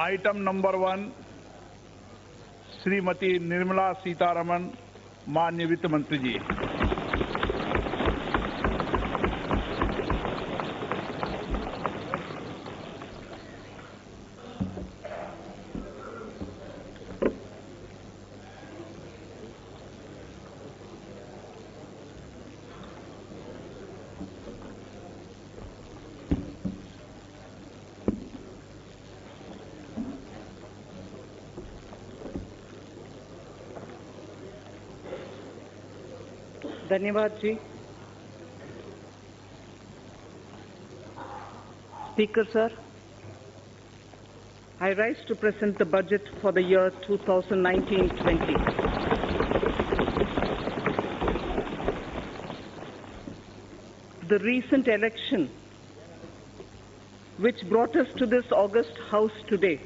Item number 1 Shrimati Nirmala Sitharaman, माननीय वित्त मंत्री जी। धन्यवाद जी। Speaker sir, I rise to present the budget for the year 2019-20. The recent election, which brought us to this august house today,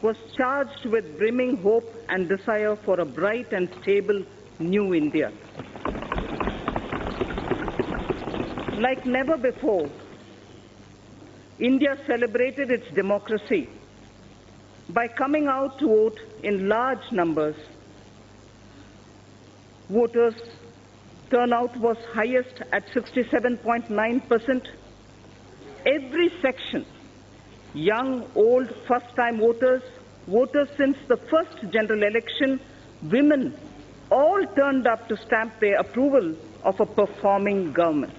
was charged with brimming hope and desire for a bright and stable new India. Like never before, India celebrated its democracy by coming out to vote in large numbers. Voters' turnout was highest at 67.9%. Every section, young, old, first-time voters, voters since the first general election, women, all turned up to stamp their approval of a performing government.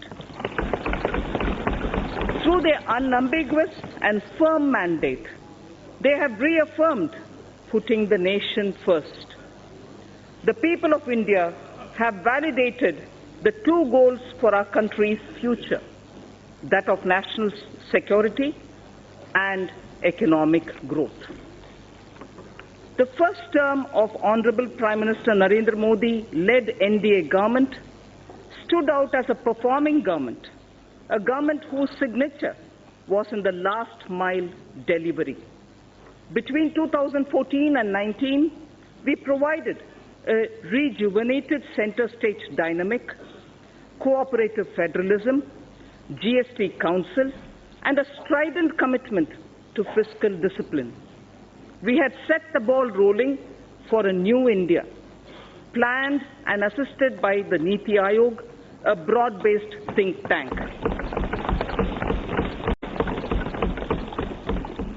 Through their unambiguous and firm mandate, they have reaffirmed putting the nation first. The people of India have validated the two goals for our country's future, that of national security and economic growth. The first term of Honorable Prime Minister Narendra Modi-led NDA government stood out as a performing government, a government whose signature was in the last mile delivery. Between 2014 and 19, we provided a rejuvenated center-stage dynamic, cooperative federalism, GST Council, and a strident commitment to fiscal discipline. We had set the ball rolling for a new India, planned and assisted by the Niti Aayog, a broad-based think tank.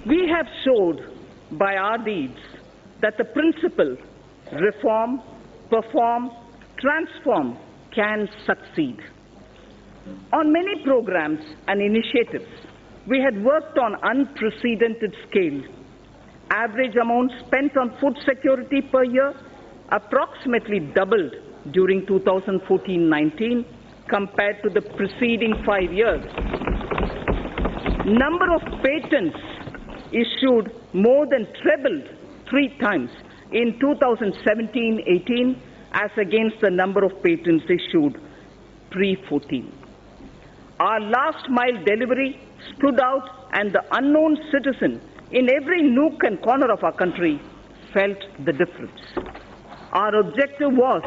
We have showed by our deeds that the principle reform, perform, transform can succeed. On many programs and initiatives, we had worked on unprecedented scale. Average amount spent on food security per year approximately doubled during 2014-19 compared to the preceding 5 years. Number of patents issued more than trebled 3 times in 2017-18 as against the number of patents issued pre-14. Our last mile delivery stood out, and the unknown citizen in every nook and corner of our country felt the difference. Our objective was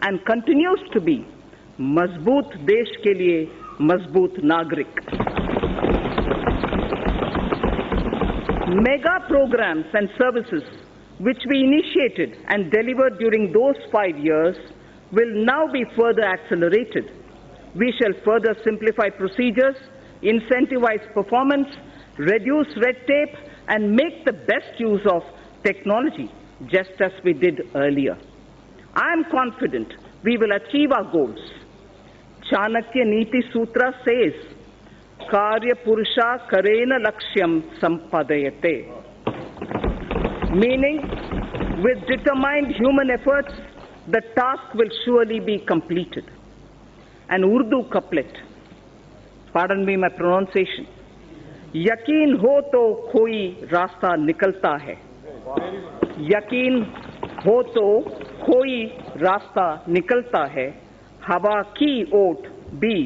and continues to be मजबूत देश के लिए मजबूत नागरिक. Mega programs and services which we initiated and delivered during those 5 years will now be further accelerated. We shall further simplify procedures, incentivize performance, reduce red tape, and make the best use of technology, just as we did earlier. I am confident we will achieve our goals. Chanakya Niti Sutra says, Karya Purusha Karena Lakshyam Sampadayate. Meaning, with determined human efforts, the task will surely be completed. An Urdu couplet, pardon me my pronunciation, यकीन हो तो कोई रास्ता निकलता है, यकीन हो तो कोई रास्ता निकलता है, हवा की ओट भी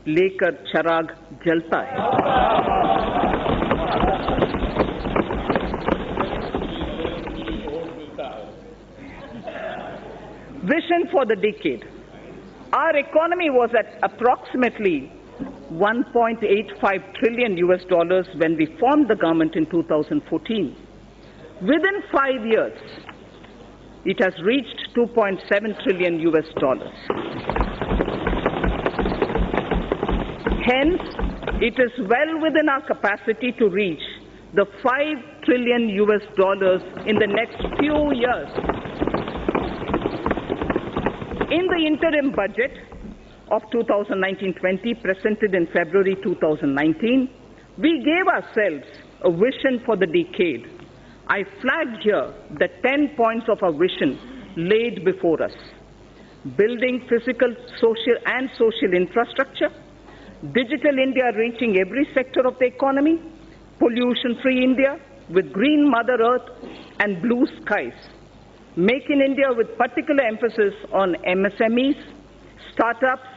लेकर चराग जलता है. Vision for the decade. Our economy was at approximately 1.85 trillion US dollars when we formed the government in 2014. Within 5 years, it has reached 2.7 trillion US dollars. Hence, it is well within our capacity to reach the 5 trillion US dollars in the next few years. In the interim budget of 2019-20 presented in February 2019, we gave ourselves a vision for the decade. I flagged here the 10 points of our vision laid before us. Building physical, social infrastructure, Digital India reaching every sector of the economy, pollution-free India with green Mother Earth and blue skies, Make in India with particular emphasis on MSMEs, startups,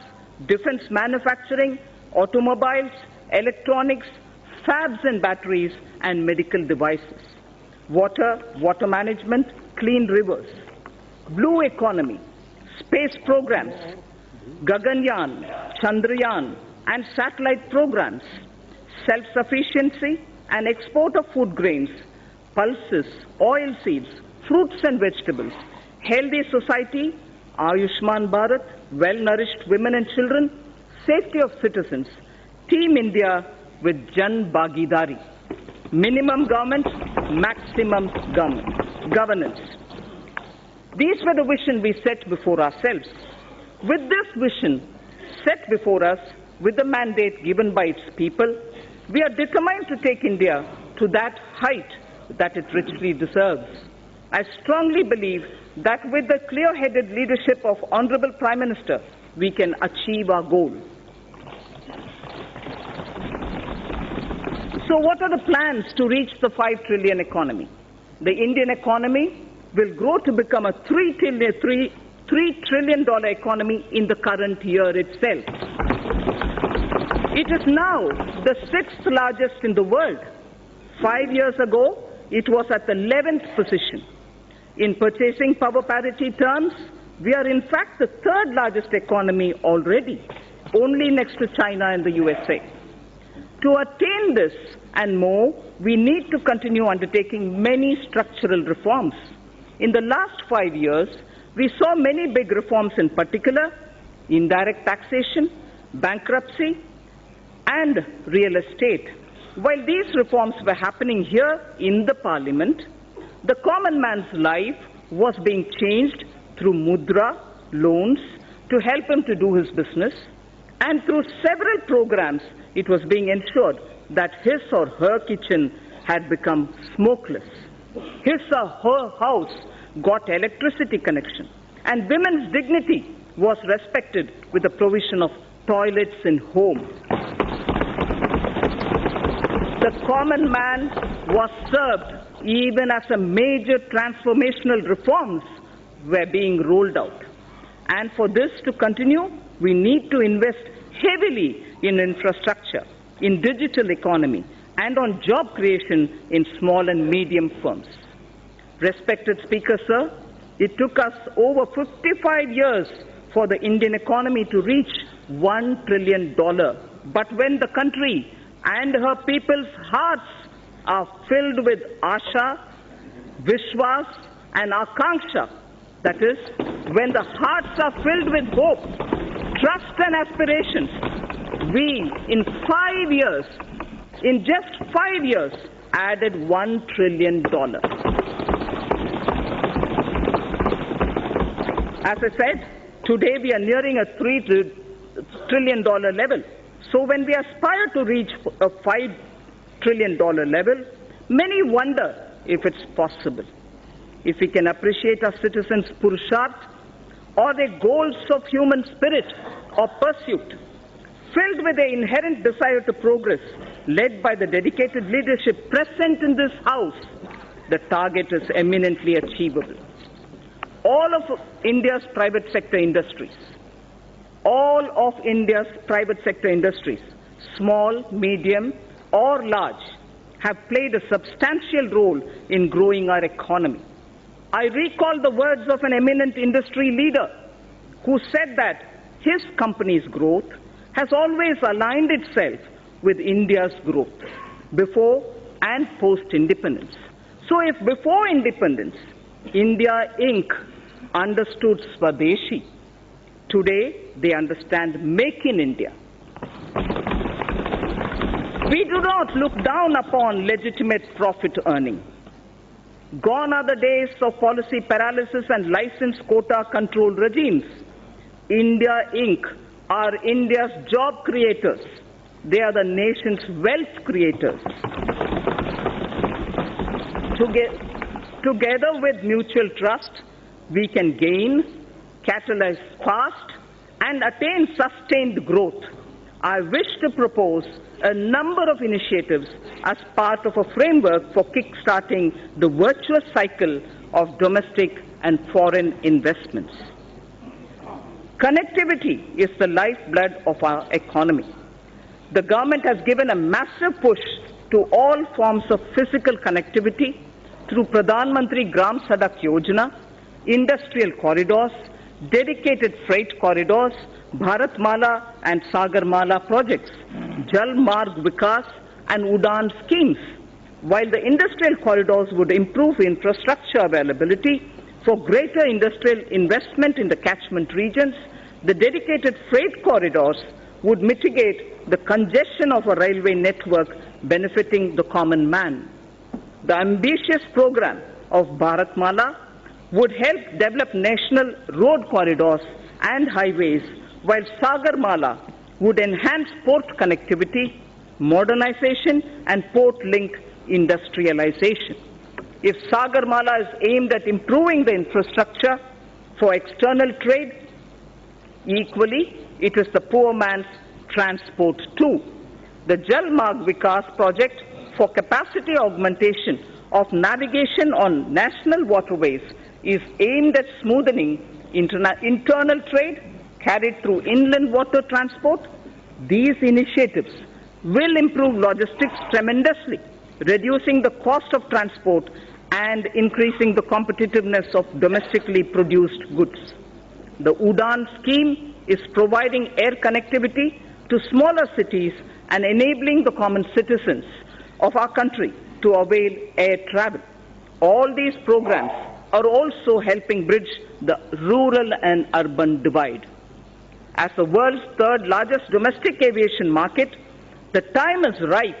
defense manufacturing, automobiles, electronics, fabs and batteries, and medical devices, water management, clean rivers, blue economy, space programs, Gaganyaan, Chandrayaan, and satellite programs, self-sufficiency and export of food grains, pulses, oilseeds, fruits and vegetables, healthy society, Ayushman Bharat, well-nourished women and children, safety of citizens, Team India with Jan Bhagidari, minimum government, maximum governance. These were the vision we set before ourselves. With this vision set before us, with the mandate given by its people, we are determined to take India to that height that it richly deserves. I strongly believe that with the clear-headed leadership of Honorable Prime Minister, we can achieve our goal. So what are the plans to reach the 5 trillion economy? The Indian economy will grow to become a $3 trillion economy in the current year itself. It is now the 6th largest in the world. 5 years ago, it was at the 11th position. In purchasing power parity terms, we are in fact the 3rd largest economy already, only next to China and the USA. To attain this and more, we need to continue undertaking many structural reforms. In the last 5 years, we saw many big reforms, in particular indirect taxation, bankruptcy, and real estate. While these reforms were happening here in the Parliament, the common man's life was being changed through mudra, loans, to help him to do his business, and through several programs, it was being ensured that his or her kitchen had become smokeless. His or her house got electricity connection, and women's dignity was respected with the provision of toilets in home. The common man was served even as a major transformational reforms were being rolled out. And for this to continue, we need to invest heavily in infrastructure, in digital economy, and on job creation in small and medium firms. Respected Speaker, sir, it took us over 55 years for the Indian economy to reach $1 trillion. But when the country and her people's hearts are filled with Asha, Vishwas, and Akanksha, that is, when the hearts are filled with hope, trust and aspirations, we, in just 5 years, added $1 trillion. As I said, today we are nearing a $3 trillion level. So when we aspire to reach a $5 trillion level, many wonder if it's possible. If we can appreciate our citizens' purusharth or their goals of human spirit or pursuit, filled with the inherent desire to progress, led by the dedicated leadership present in this House, the target is eminently achievable. All of India's private sector industries, small, medium, or large, have played a substantial role in growing our economy. I recall the words of an eminent industry leader who said that his company's growth has always aligned itself with India's growth, before and post-independence. So if before independence, India Inc. understood Swadeshi, today they understand Make in India. We do not look down upon legitimate profit earning. Gone are the days of policy paralysis and license quota control regimes. India Inc. are India's job creators. They are the nation's wealth creators. Together with mutual trust, we can gain, catalyze fast, and attain sustained growth. I wish to propose a number of initiatives as part of a framework for kick-starting the virtuous cycle of domestic and foreign investments. Connectivity is the lifeblood of our economy. The government has given a massive push to all forms of physical connectivity through Pradhan Mantri Gram Sadak Yojana, industrial corridors, dedicated freight corridors, Bharatmala and Sagarmala projects, Jal Marg Vikas and Udan schemes. While the industrial corridors would improve infrastructure availability for greater industrial investment in the catchment regions, the dedicated freight corridors would mitigate the congestion of a railway network benefiting the common man. The ambitious program of Bharatmala would help develop national road corridors and highways, while Sagarmala would enhance port connectivity, modernization, and port-link industrialization. If Sagarmala is aimed at improving the infrastructure for external trade, equally, it is the poor man's transport too. The Jal Marg Vikas project for capacity augmentation of navigation on national waterways is aimed at smoothing internal trade carried through inland water transport. These initiatives will improve logistics tremendously, reducing the cost of transport and increasing the competitiveness of domestically produced goods. The Udan scheme is providing air connectivity to smaller cities and enabling the common citizens of our country to avail air travel. All these programs are also helping bridge the rural and urban divide. As the world's third largest domestic aviation market, the time is ripe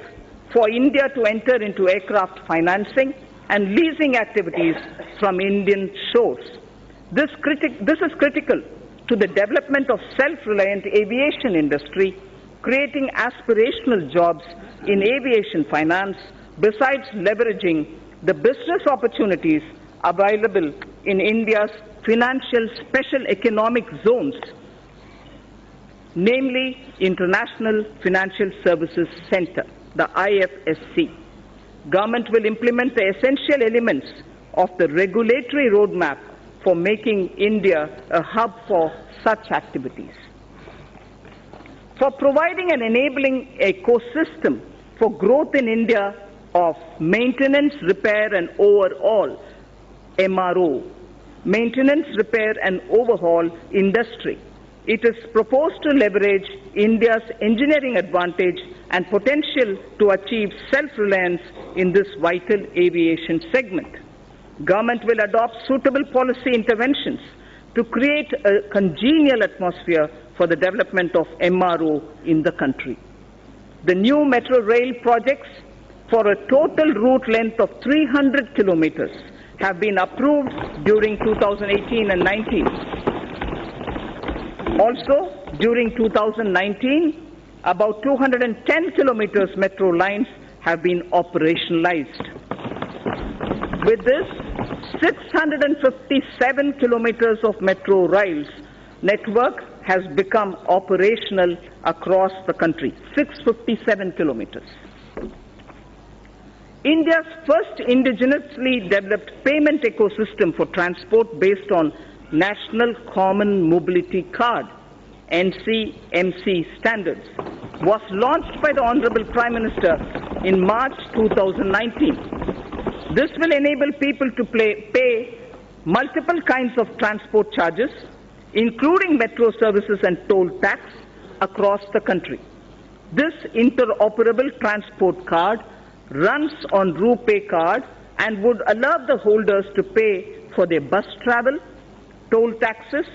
for India to enter into aircraft financing and leasing activities from Indian shores. This is critical to the development of self-reliant aviation industry, creating aspirational jobs in aviation finance, besides leveraging the business opportunities available in India's financial special economic zones, namely International Financial Services Center, the IFSC. Government will implement the essential elements of the regulatory roadmap for making India a hub for such activities. For providing an enabling ecosystem for growth in India of maintenance, repair and overhaul, MRO, maintenance, repair and overhaul industry, it is proposed to leverage India's engineering advantage and potential to achieve self-reliance in this vital aviation segment. Government will adopt suitable policy interventions to create a congenial atmosphere for the development of MRO in the country. The new metro rail projects for a total route length of 300 kilometers have been approved during 2018 and 19. Also, during 2019, about 210 kilometers metro lines have been operationalized. With this, 657 kilometers of metro rails network has become operational across the country. 657 kilometers. India's first indigenously developed payment ecosystem for transport based on National Common Mobility Card, NCMC standards, was launched by the Honorable Prime Minister in March 2019. This will enable people to pay multiple kinds of transport charges, including metro services and toll tax, across the country. This interoperable transport card runs on RuPay card and would allow the holders to pay for their bus travel, toll taxes,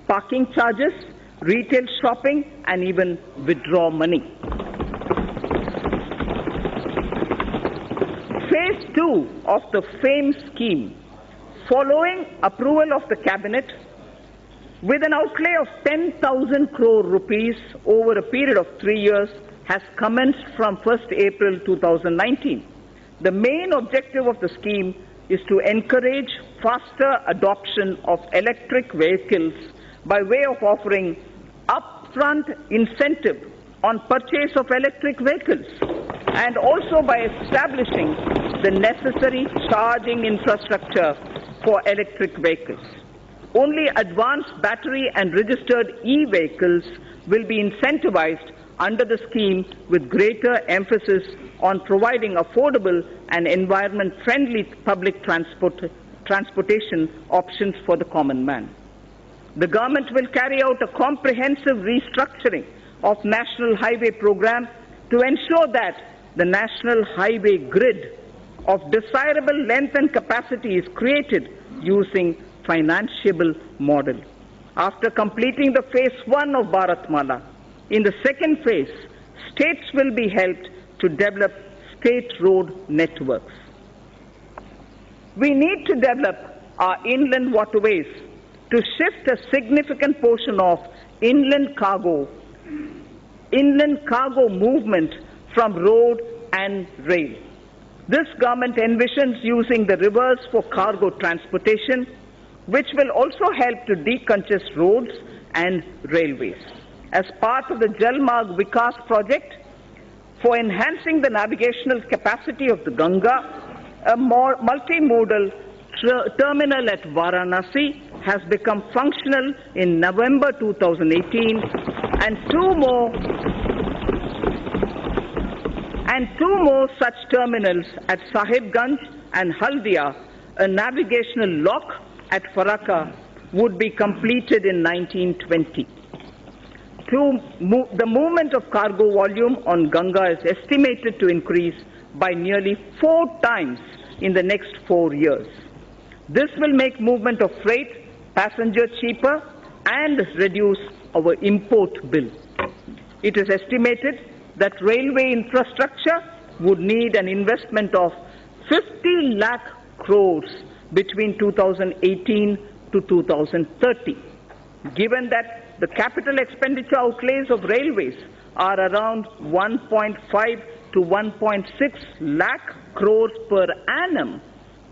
parking charges, retail shopping, and even withdraw money. Phase 2 of the FAME scheme, following approval of the Cabinet, with an outlay of 10,000 crore rupees over a period of 3 years, has commenced from 1st April 2019. The main objective of the scheme is to encourage faster adoption of electric vehicles by way of offering upfront incentive on purchase of electric vehicles and also by establishing the necessary charging infrastructure for electric vehicles. Only advanced battery and registered e-vehicles will be incentivized under the scheme, with greater emphasis on providing affordable and environment-friendly public transportation options for the common man. The government will carry out a comprehensive restructuring of National Highway Program to ensure that the National Highway grid of desirable length and capacity is created using financiable model. After completing the phase 1 of Bharatmala, in the second phase, states will be helped to develop state road networks. We need to develop our inland waterways to shift a significant portion of inland cargo movement from road and rail. This government envisions using the rivers for cargo transportation, which will also help to decongest roads and railways. As part of the Jalmarg Vikas project for enhancing the navigational capacity of the Ganga, a multimodal terminal at Varanasi has become functional in November 2018, and two more such terminals at Sahibganj and Haldia, a navigational lock at Farakka, would be completed in 1920. The movement of cargo volume on Ganga is estimated to increase by nearly 4 times in the next 4 years. This will make movement of freight, passenger cheaper and reduce our import bill. It is estimated that railway infrastructure would need an investment of 50 lakh crores between 2018 to 2030. Given that the capital expenditure outlays of railways are around 1.5 to 1.6 lakh crores per annum,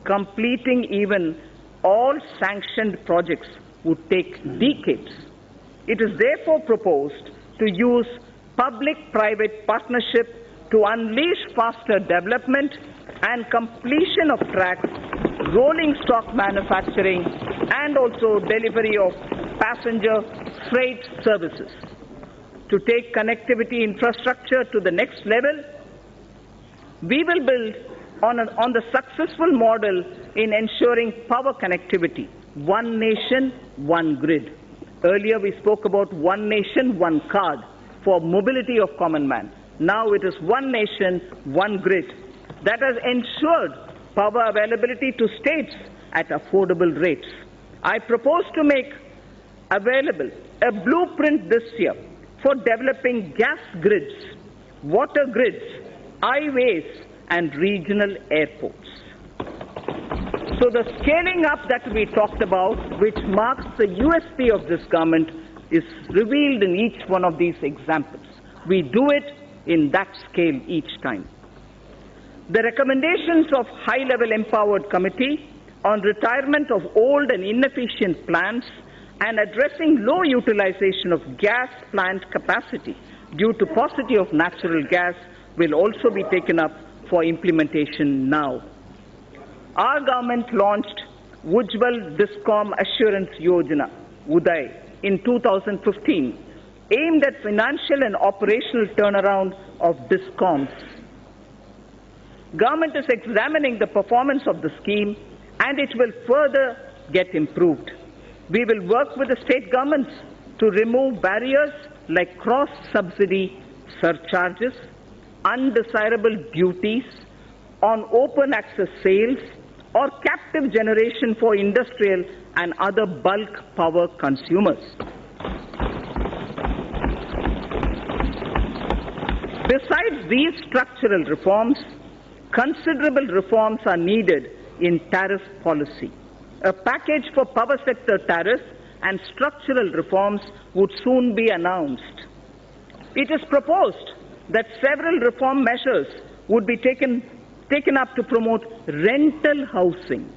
completing even all sanctioned projects would take decades. It is therefore proposed to use public-private partnership to unleash faster development and completion of tracks, rolling stock manufacturing, and also delivery of passenger freight services. To take connectivity infrastructure to the next level, we will build on the successful model in ensuring power connectivity, one nation, one grid. Earlier we spoke about one nation, one card for mobility of common man. Now it is one nation, one grid that has ensured power availability to states at affordable rates. I propose to make available a blueprint this year for developing gas grids, water grids, highways, and regional airports. So the scaling up that we talked about, which marks the USP of this government, is revealed in each one of these examples. We do it in that scale each time. The recommendations of high-level empowered committee on retirement of old and inefficient plants and addressing low utilization of gas plant capacity due to paucity of natural gas will also be taken up for implementation now. Our government launched Ujjwal Discom Assurance Yojana, UDAY, in 2015, aimed at financial and operational turnaround of discoms. Government is examining the performance of the scheme, and it will further get improved. We will work with the state governments to remove barriers like cross-subsidy surcharges, undesirable duties on open access sales, or captive generation for industrial and other bulk power consumers. Besides these structural reforms, considerable reforms are needed in tariff policy. A package for power sector tariffs and structural reforms would soon be announced. It is proposed that several reform measures would be taken up to promote rental housing.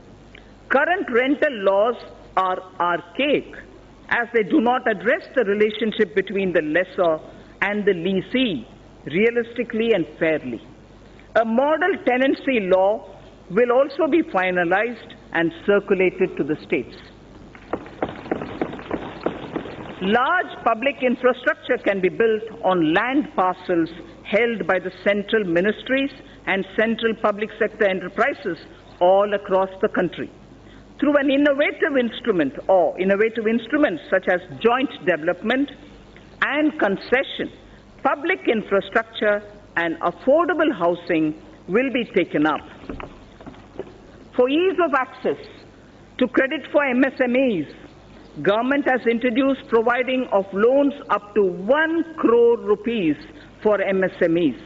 Current rental laws are archaic as they do not address the relationship between the lessor and the lessee realistically and fairly. A model tenancy law will also be finalized and circulated to the states. Large public infrastructure can be built on land parcels held by the central ministries and central public sector enterprises all across the country. Through an innovative instrument or innovative instruments such as joint development and concession, public infrastructure and affordable housing will be taken up. For ease of access to credit for MSMEs, Government has introduced providing of loans up to 1 crore rupees for MSMEs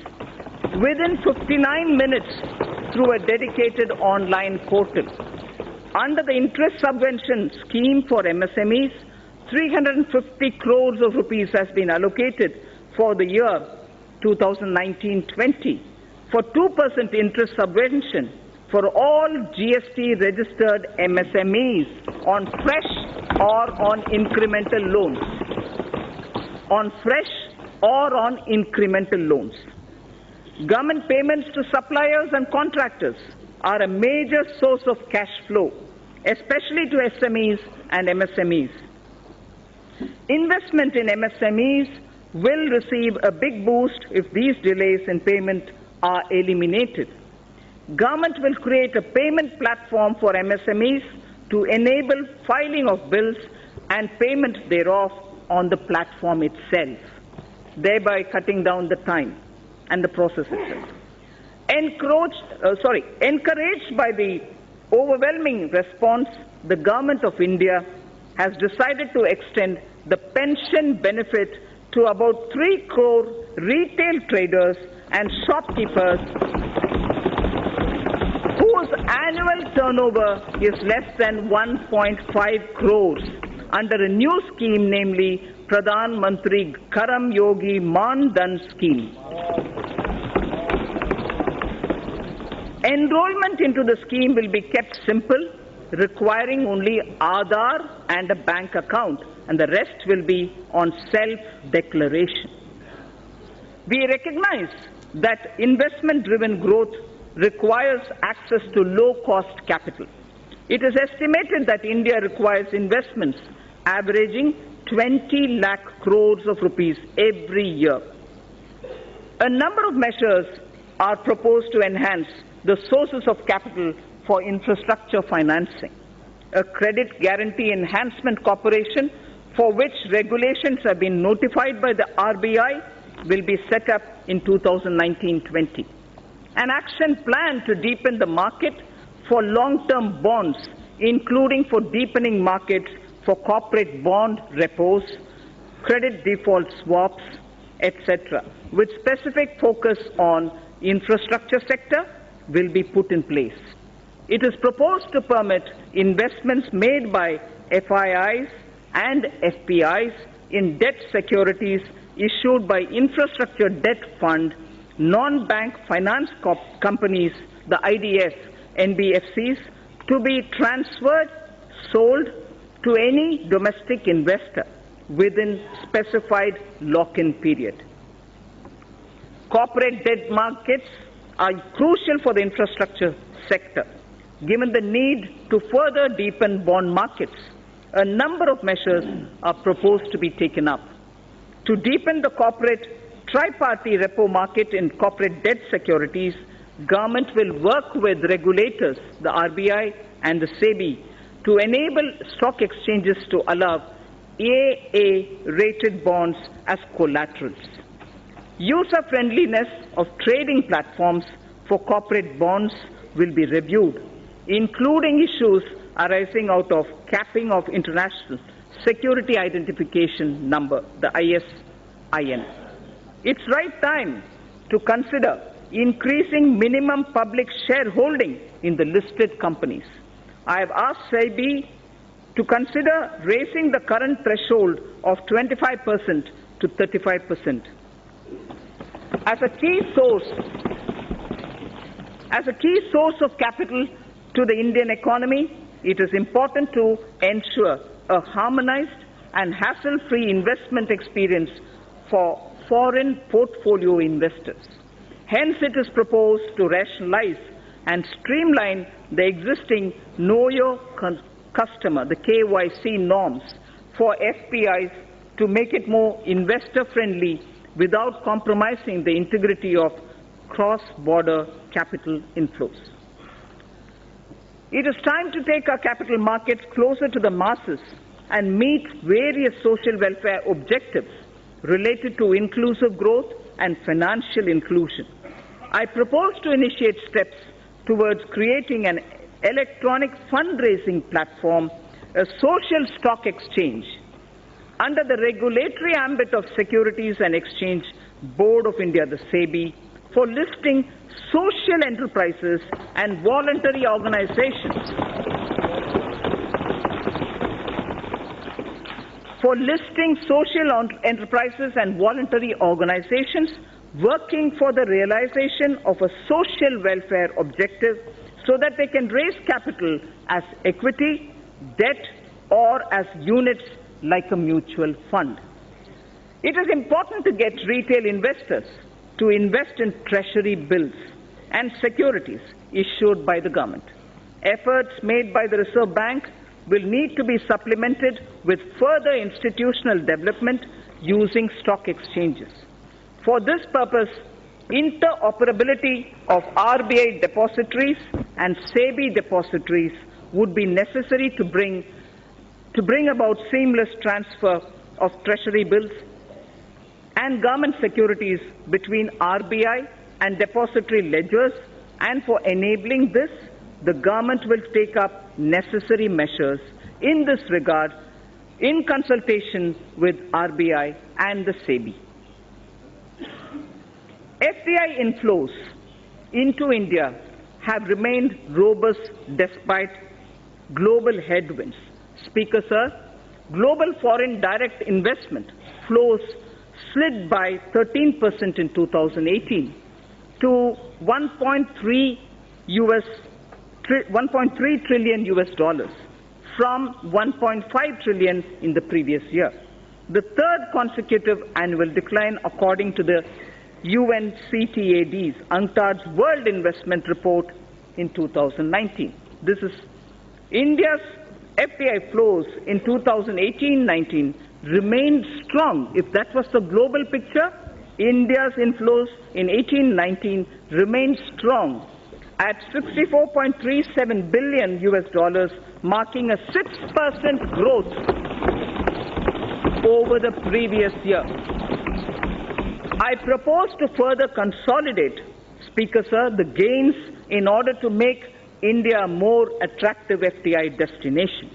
within 59 minutes through a dedicated online portal. Under the interest subvention scheme for MSMEs, 350 crores of rupees has been allocated for the year 2019-20 for 2% interest subvention for all GST registered MSMEs on fresh or on incremental loans. On fresh or on incremental loans. Government payments to suppliers and contractors are a major source of cash flow, especially to SMEs and MSMEs. Investment in MSMEs will receive a big boost if these delays in payment are eliminated. Government will create a payment platform for MSMEs to enable filing of bills and payment thereof on the platform itself, thereby cutting down the time and the process itself. Encouraged by the overwhelming response, the Government of India has decided to extend the pension benefit to about 3 crore retail traders and shopkeepers whose annual turnover is less than 1.5 crores under a new scheme, namely Pradhan Mantri Karam Yogi Man Dhan scheme. Enrollment into the scheme will be kept simple, requiring only Aadhaar and a bank account, and the rest will be on self-declaration. We recognize that investment-driven growth requires access to low-cost capital. It is estimated that India requires investments averaging 20 lakh crores of rupees every year. A number of measures are proposed to enhance the sources of capital for infrastructure financing. A credit guarantee enhancement corporation for which regulations have been notified by the RBI will be set up in 2019-20. An action plan to deepen the market for long-term bonds, including for deepening markets for corporate bond repos, credit default swaps, etc., with specific focus on infrastructure sector, will be put in place. It is proposed to permit investments made by FIIs and FPIs in debt securities issued by Infrastructure Debt Fund, non-bank finance companies, the IDF, NBFCs, to be transferred, sold to any domestic investor within specified lock-in period. Corporate debt markets are crucial for the infrastructure sector. Given the need to further deepen bond markets, a number of measures are proposed to be taken up. To deepen the corporate tripartite repo market in corporate debt securities, government will work with regulators, the RBI and the SEBI, to enable stock exchanges to allow AA-rated bonds as collaterals. User-friendliness of trading platforms for corporate bonds will be reviewed, including issues arising out of capping of International Security Identification Number, the ISIN. It's right time to consider increasing minimum public shareholding in the listed companies. I have asked SEBI to consider raising the current threshold of 25% to 35%. As a key source of capital to the Indian economy, it is important to ensure a harmonized and hassle-free investment experience for foreign portfolio investors. Hence, it is proposed to rationalize and streamline the existing Know Your Customer, the KYC norms for FPIs to make it more investor-friendly without compromising the integrity of cross-border capital inflows. It is time to take our capital markets closer to the masses and meet various social welfare objectives related to inclusive growth and financial inclusion. I propose to initiate steps towards creating an electronic fundraising platform, a social stock exchange, under the regulatory ambit of Securities and Exchange Board of India, the SEBI, for listing social enterprises and voluntary organizations. For listing social enterprises and voluntary organizations working for the realization of a social welfare objective so that they can raise capital as equity, debt, or as units like a mutual fund. It is important to get retail investors to invest in treasury bills and securities issued by the government. Efforts made by the Reserve Bank will need to be supplemented with further institutional development using stock exchanges. For this purpose, interoperability of RBI depositories and SEBI depositories would be necessary to bring about seamless transfer of treasury bills and government securities between RBI and depository ledgers, and for enabling this, the government will take up necessary measures in this regard in consultation with RBI and the SEBI. FDI inflows into India have remained robust despite global headwinds. Speaker, sir, global foreign direct investment flows slid by 13% in 2018 to 1.3 trillion US dollars from 1.5 trillion in the previous year, the third consecutive annual decline according to the UNCTAD's UNCTAD's World Investment Report in 2019. This is India's FDI flows in 2018-19 remained strong. If that was the global picture, India's inflows in 18-19 remained strong at 64.37 billion US dollars, marking a 6% growth over the previous year. I propose to further consolidate, Speaker, sir, the gains in order to make India a more attractive FDI destination.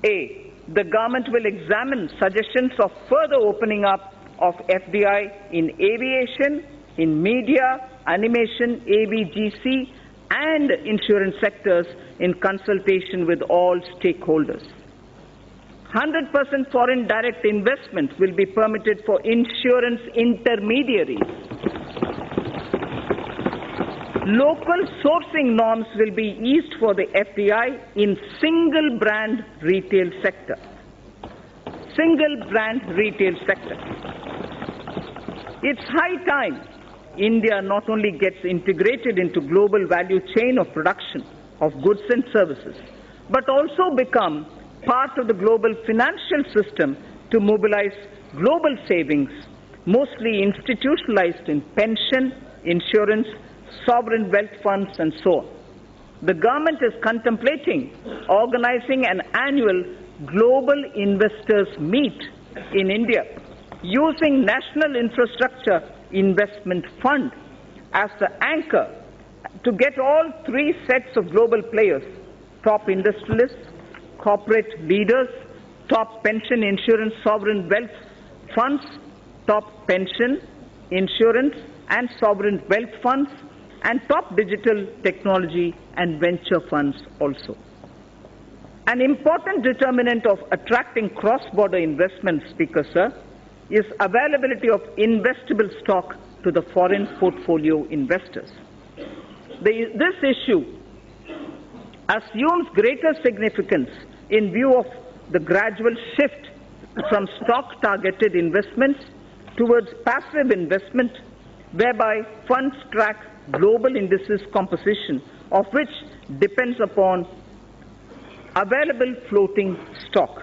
A, the government will examine suggestions of further opening up of FDI in aviation, in media, animation, AVGC, and insurance sectors in consultation with all stakeholders. 100% foreign direct investment will be permitted for insurance intermediaries. Local sourcing norms will be eased for the FDI in single brand retail sector. Single brand retail sector. It's high time India not only gets integrated into global value chain of production of goods and services, but also become part of the global financial system to mobilize global savings, mostly institutionalized in pension, insurance, sovereign wealth funds, and so on. The government is contemplating organizing an annual global investors meet in India using National Infrastructure Investment Fund as the anchor to get all three sets of global players, top industrialists, corporate leaders, top pension insurance sovereign wealth funds, top pension, insurance and sovereign wealth funds, and top digital technology and venture funds also. An important determinant of attracting cross-border investment, Speaker Sir, is availability of investable stock to the foreign portfolio investors. This issue assumes greater significance in view of the gradual shift from stock-targeted investments towards passive investment, whereby funds track global indices composition, of which depends upon available floating stock.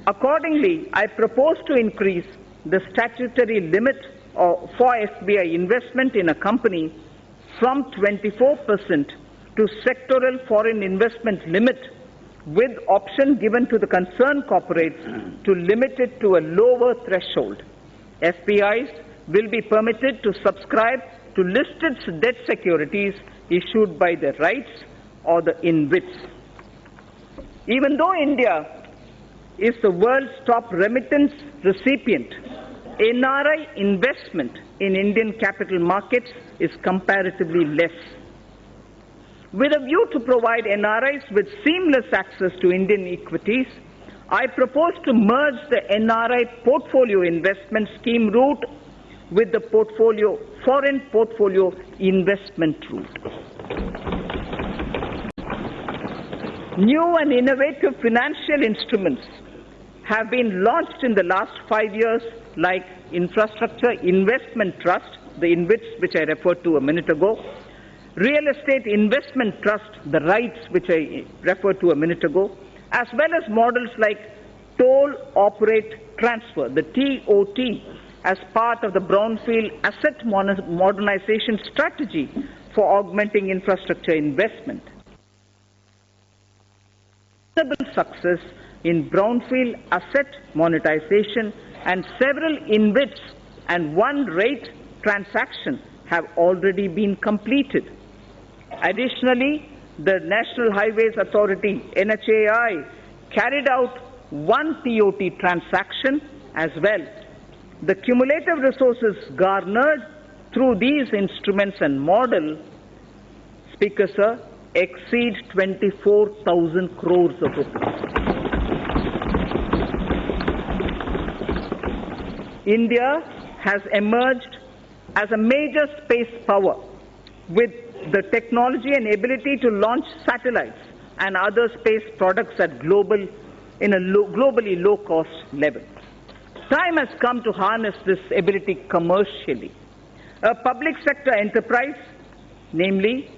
Accordingly, I propose to increase the statutory limit for FBI investment in a company from 24% to sectoral foreign investment limit, with option given to the concerned corporates to limit it to a lower threshold. FPIs will be permitted to subscribe to listed debt securities issued by the REITs or the InvITs. Even though India is the world's top remittance recipient, NRI investment in Indian capital markets is comparatively less. With a view to provide NRIs with seamless access to Indian equities, I propose to merge the NRI portfolio investment scheme route with the foreign portfolio investment route. New and innovative financial instruments have been launched in the last 5 years, like Infrastructure Investment Trust, the InvITs which I referred to a minute ago, Real Estate Investment Trust, the REITs which I referred to a minute ago, as well as models like Toll Operate Transfer, the TOT, as part of the Brownfield Asset Modernization Strategy for augmenting infrastructure investment. Success in brownfield asset monetization, and several InvITs and one rate transaction have already been completed. Additionally, the National Highways Authority, NHAI, carried out one TOT transaction as well. The cumulative resources garnered through these instruments and model, Speaker Sir, exceed 24,000 crores of rupees. India has emerged as a major space power with the technology and ability to launch satellites and other space products at globally low-cost level. Time has come to harness this ability commercially. A public sector enterprise, namely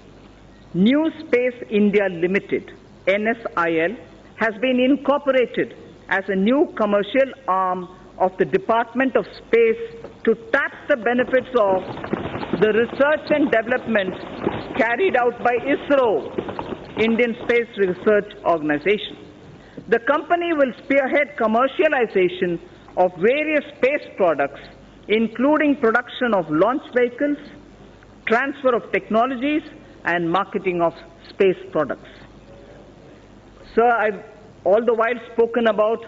New Space India Limited, NSIL, has been incorporated as a new commercial arm of the Department of Space to tap the benefits of the research and development carried out by ISRO, Indian Space Research Organization. The company will spearhead commercialization of various space products, including production of launch vehicles, transfer of technologies, and marketing of space products. Sir, I've all the while spoken about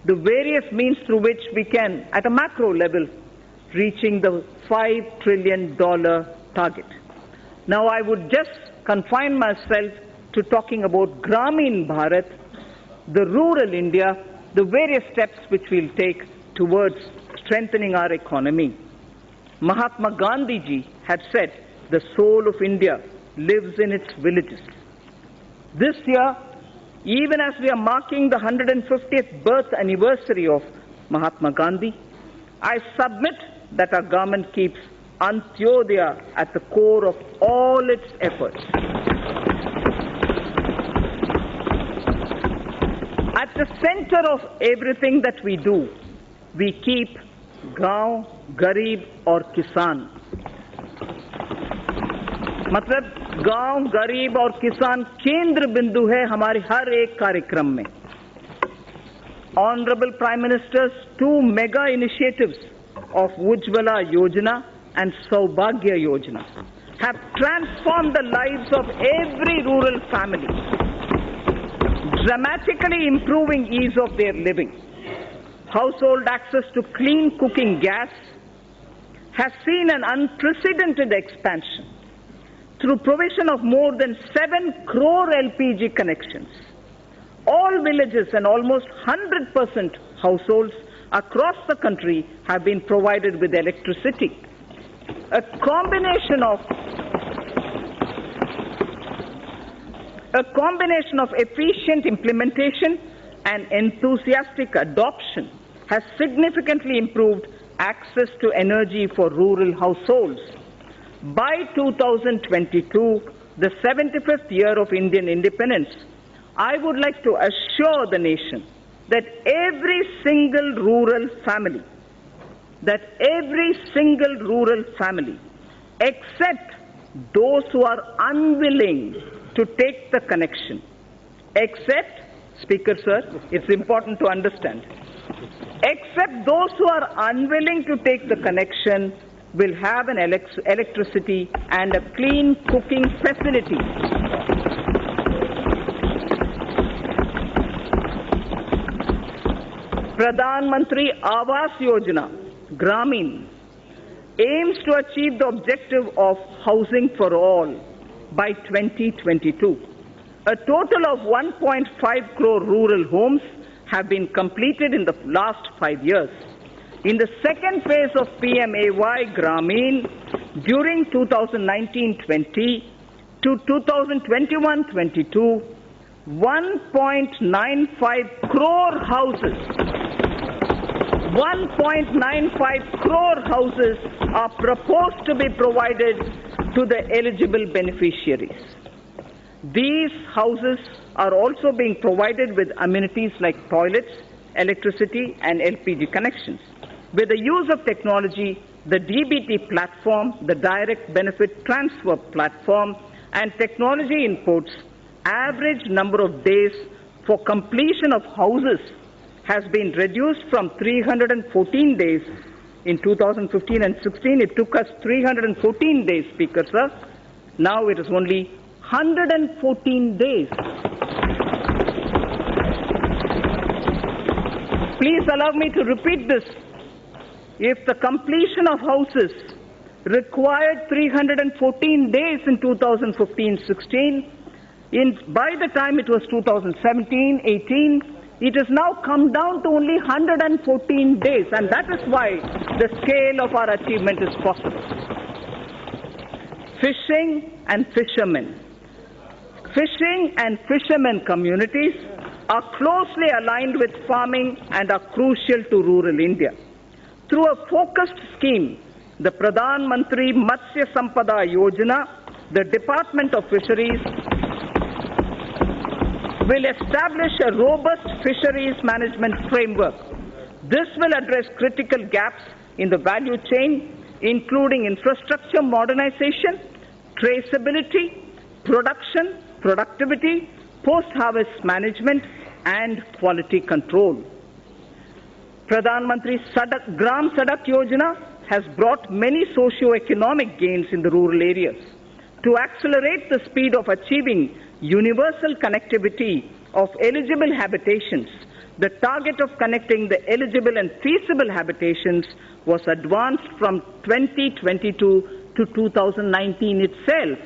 the various means through which we can, at a macro level, reaching the $5 trillion target. Now, I would just confine myself to talking about Gramin Bharat, the rural India, the various steps which we'll take towards strengthening our economy. Mahatma Gandhi ji had said, the soul of India lives in its villages. This year, even as we are marking the 150th birth anniversary of Mahatma Gandhi, I submit that our government keeps Antyodaya at the core of all its efforts. At the center of everything that we do, we keep Gaon, Garib or Kisan. मतलब गांव, गरीब और किसान केंद्र बिंदु है हमारे हर एक कार्यक्रम में। Honorable Prime Minister's 2 mega initiatives of Ujjwala Yojana and Saubhagya Yojana have transformed the lives of every rural family, dramatically improving ease of their living. Household access to clean cooking gas has seen an unprecedented expansion through provision of more than 7 crore LPG connections. All villages and almost 100% households across the country have been provided with electricity. A combination of efficient implementation and enthusiastic adoption has significantly improved access to energy for rural households. By 2022, the 75th year of Indian independence, I would like to assure the nation that every single rural family, except those who are unwilling to take the connection, except, Speaker Sir, it's important to understand, except those who are unwilling to take the connection will have an electricity and a clean cooking facility. Pradhan Mantri Awas Yojana, Gramin, aims to achieve the objective of housing for all by 2022. A total of 1.5 crore rural homes have been completed in the last 5 years. In the second phase of PMAY Gramin, during 2019-20 to 2021-22, 1.95 crore houses, 1.95 crore houses are proposed to be provided to the eligible beneficiaries. These houses are also being provided with amenities like toilets, electricity and LPG connections. With the use of technology, the DBT platform, the direct benefit transfer platform and technology inputs, average number of days for completion of houses has been reduced from 314 days in 2015 and 16. It took us 314 days, Speaker Sir. Now it is only 114 days. Please allow me to repeat this. If the completion of houses required 314 days in 2015-16, by the time it was 2017-18, it has now come down to only 114 days, and that is why the scale of our achievement is possible. Fishing and fishermen. Fishing and fishermen communities are closely aligned with farming and are crucial to rural India. Through a focused scheme, the Pradhan Mantri Matsya Sampada Yojana, the Department of Fisheries will establish a robust fisheries management framework. This will address critical gaps in the value chain, including infrastructure modernization, traceability, production, productivity, post-harvest management, and quality control. Pradhan Mantri Gram Sadak Yojana has brought many socio-economic gains in the rural areas. To accelerate the speed of achieving universal connectivity of eligible habitations, the target of connecting the eligible and feasible habitations was advanced from 2022 to 2019 itself.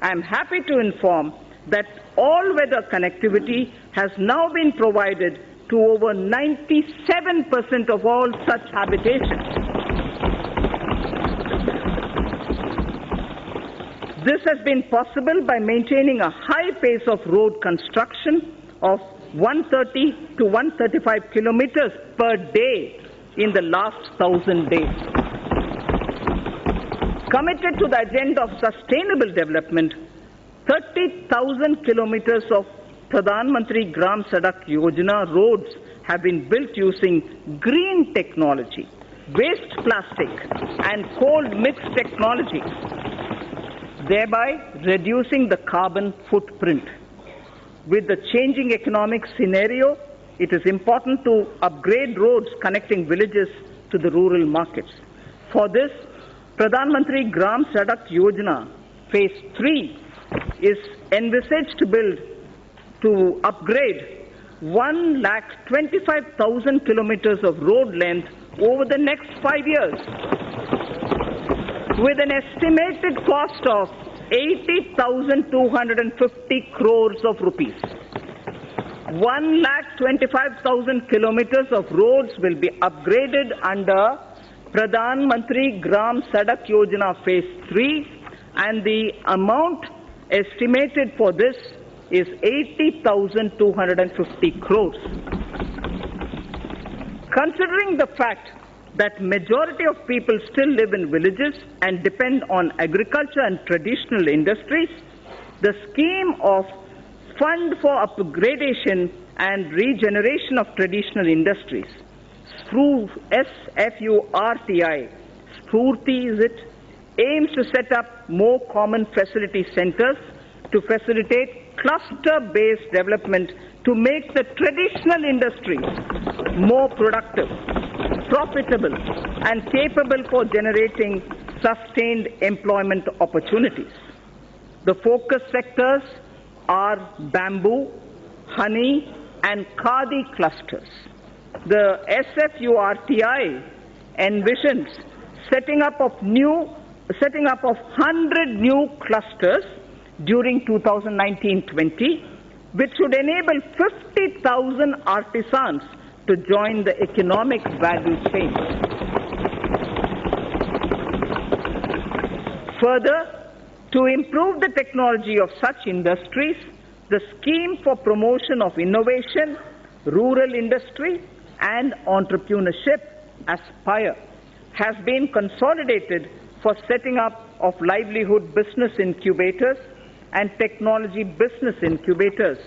I am happy to inform that all-weather connectivity has now been provided to over 97% of all such habitations. This has been possible by maintaining a high pace of road construction of 130 to 135 kilometers per day in the last 1,000 days. Committed to the agenda of sustainable development, 30,000 kilometers of Pradhan Mantri Gram Sadak Yojana roads have been built using green technology, waste plastic and cold mix technology. thereby reducing the carbon footprint. With the changing economic scenario, it is important to upgrade roads connecting villages to the rural markets. For this, Pradhan Mantri Gram Sadak Yojana Phase 3 is envisaged to upgrade 1,25,000 kilometers of road length over the next 5 years, with an estimated cost of 80,250 crores of rupees. 1,25,000 kilometers of roads will be upgraded under Pradhan Mantri Gram Sadak Yojana Phase 3, and the amount estimated for this is 80,250 crores. Considering the fact that majority of people still live in villages and depend on agriculture and traditional industries, the scheme of Fund for Upgradation and Regeneration of Traditional Industries, SFURTI, Spurti is it, aims to set up more common facility centers to facilitate cluster-based development to make the traditional industries more productive, profitable, and capable for generating sustained employment opportunities. The focus sectors are bamboo, honey, and khadi clusters. The SFURTI envisions setting up of 100 new clusters during 2019-20, which should enable 50,000 artisans to join the economic value chain. Further, to improve the technology of such industries, the scheme for promotion of innovation, rural industry, and entrepreneurship, ASPIRE, has been consolidated for setting up of livelihood business incubators and technology business incubators.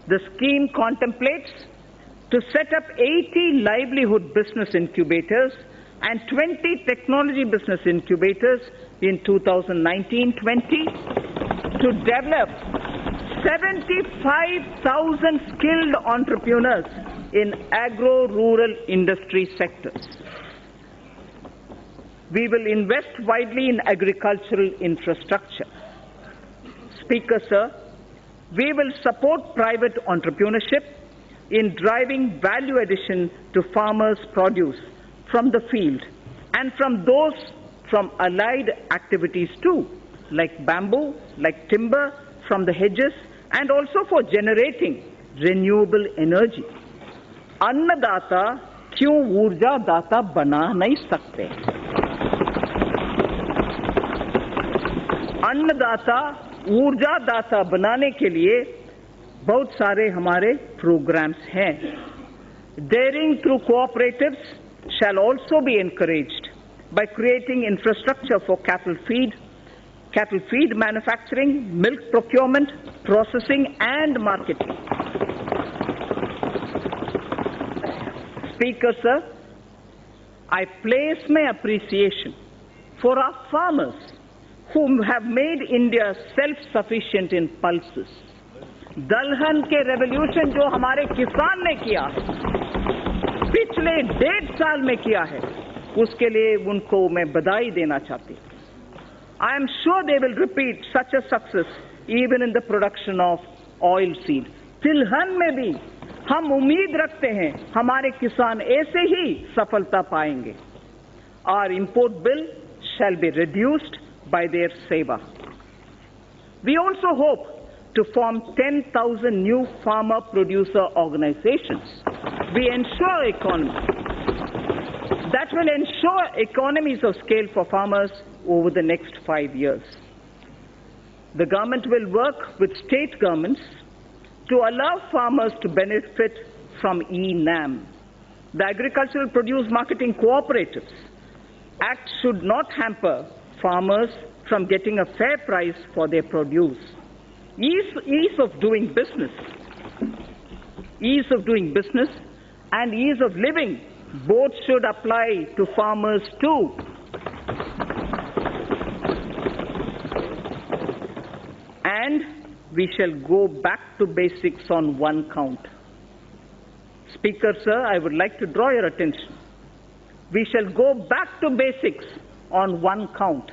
The scheme contemplates to set up 80 livelihood business incubators and 20 technology business incubators in 2019-20 to develop 75,000 skilled entrepreneurs in agro-rural industry sectors. We will invest widely in agricultural infrastructure. Speaker, sir, we will support private entrepreneurship in driving value addition to farmers' produce from the field and from allied activities too, like bamboo, like timber, from the hedges, and also for generating renewable energy. अन्नदाता क्यों ऊर्जा दाता बना नहीं सकते? अन्नदाता ऊर्जा दाता बनाने के लिए बहुत सारे हमारे प्रोग्राम्स हैं. Daring through cooperatives shall also be encouraged by creating infrastructure for cattle feed manufacturing, milk procurement, processing, and marketing. Speaker, sir, I place my appreciation for our farmers who have made India self-sufficient in pulses. दलहन के revolution जो हमारे किसान ने किया पिछले 1.5 साल में किया है, उसके लिए उनको मैं बधाई देना चाहती हूँ. I am sure they will repeat such a success even in the production of oil seed. तिलहन में भी हम उम्मीद रखते हैं हमारे किसान ऐसे ही सफलता पाएंगे. Our import bill shall be reduced by their seva. We also hope to form 10,000 new farmer producer organizations. We ensure that will ensure economies of scale for farmers over the next 5 years. The government will work with state governments to allow farmers to benefit from e-NAM. The Agricultural Produce Marketing Cooperatives Act should not hamper farmers from getting a fair price for their produce. Ease of doing business and ease of living both should apply to farmers too. And we shall go back to basics on one count. Speaker, sir, I would like to draw your attention. We shall go back to basics on one count.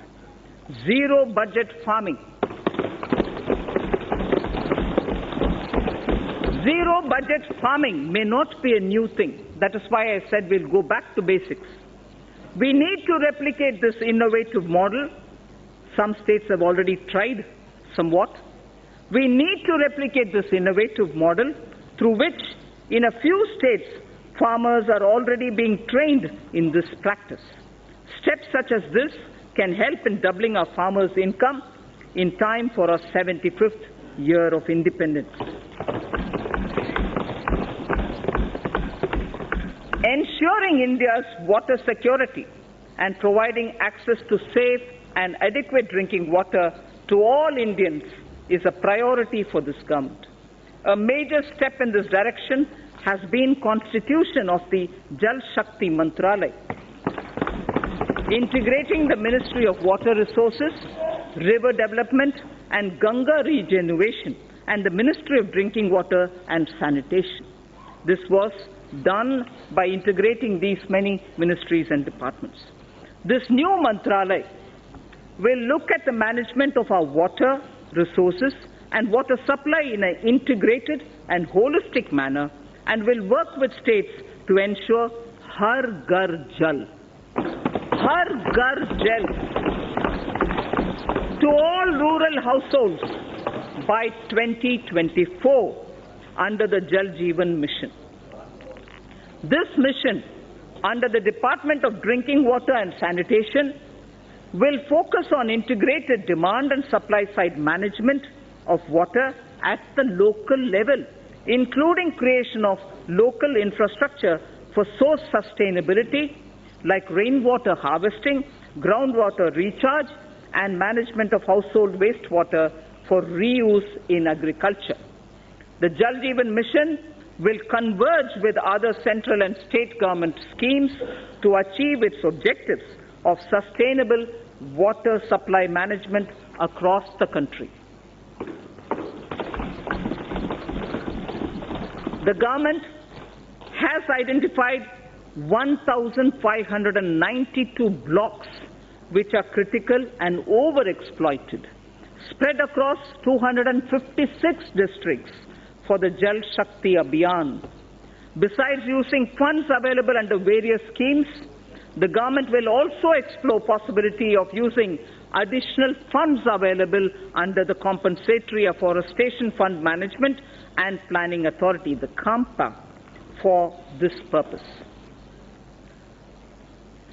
Zero budget farming. Zero budget farming may not be a new thing. That is why I said we'll go back to basics. We need to replicate this innovative model. Some states have already tried somewhat. We need to replicate this innovative model through which, in a few states, farmers are already being trained in this practice. Steps such as this can help in doubling our farmers' income in time for our 75th year of independence. Ensuring India's water security and providing access to safe and adequate drinking water to all Indians is a priority for this government. A major step in this direction has been constitution of the Jal Shakti Mantralaya, integrating the Ministry of Water Resources, River Development and Ganga Regeneration and the Ministry of Drinking Water and Sanitation. This was done by integrating these many ministries and departments. This new Mantralaya will look at the management of our water resources and water supply in an integrated and holistic manner and will work with states to ensure Har Ghar Jal. Har Ghar Jal to all rural households by 2024 under the Jal Jeevan Mission. This mission, under the Department of Drinking Water and Sanitation, will focus on integrated demand and supply side management of water at the local level, including creation of local infrastructure for source sustainability like rainwater harvesting, groundwater recharge, and management of household wastewater for reuse in agriculture. The Jal Jeevan Mission will converge with other central and state government schemes to achieve its objectives of sustainable water supply management across the country. The government has identified 1,592 blocks which are critical and overexploited, spread across 256 districts for the Jal Shakti Abhiyan. Besides using funds available under various schemes, the government will also explore possibility of using additional funds available under the Compensatory Afforestation Fund Management and Planning Authority, the CAMPA, for this purpose.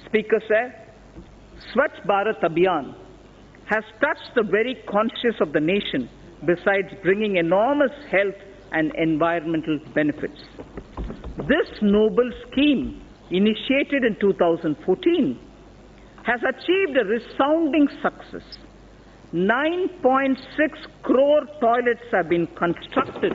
Speaker sir, Swachh Bharat Abhiyan has touched the very conscience of the nation, besides bringing enormous health and environmental benefits. This noble scheme, initiated in 2014, has achieved a resounding success. 9.6 crore toilets have been constructed.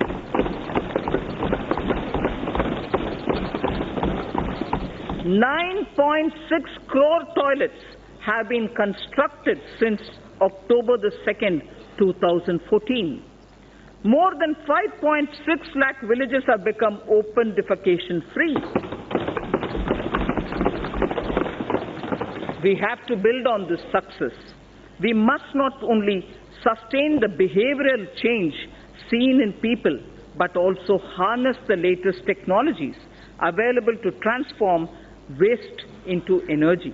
9.6 crore toilets have been constructed since October the 2nd, 2014. More than 5.6 lakh villages have become open defecation free. We have to build on this success. We must not only sustain the behavioral change seen in people, but also harness the latest technologies available to transform waste into energy.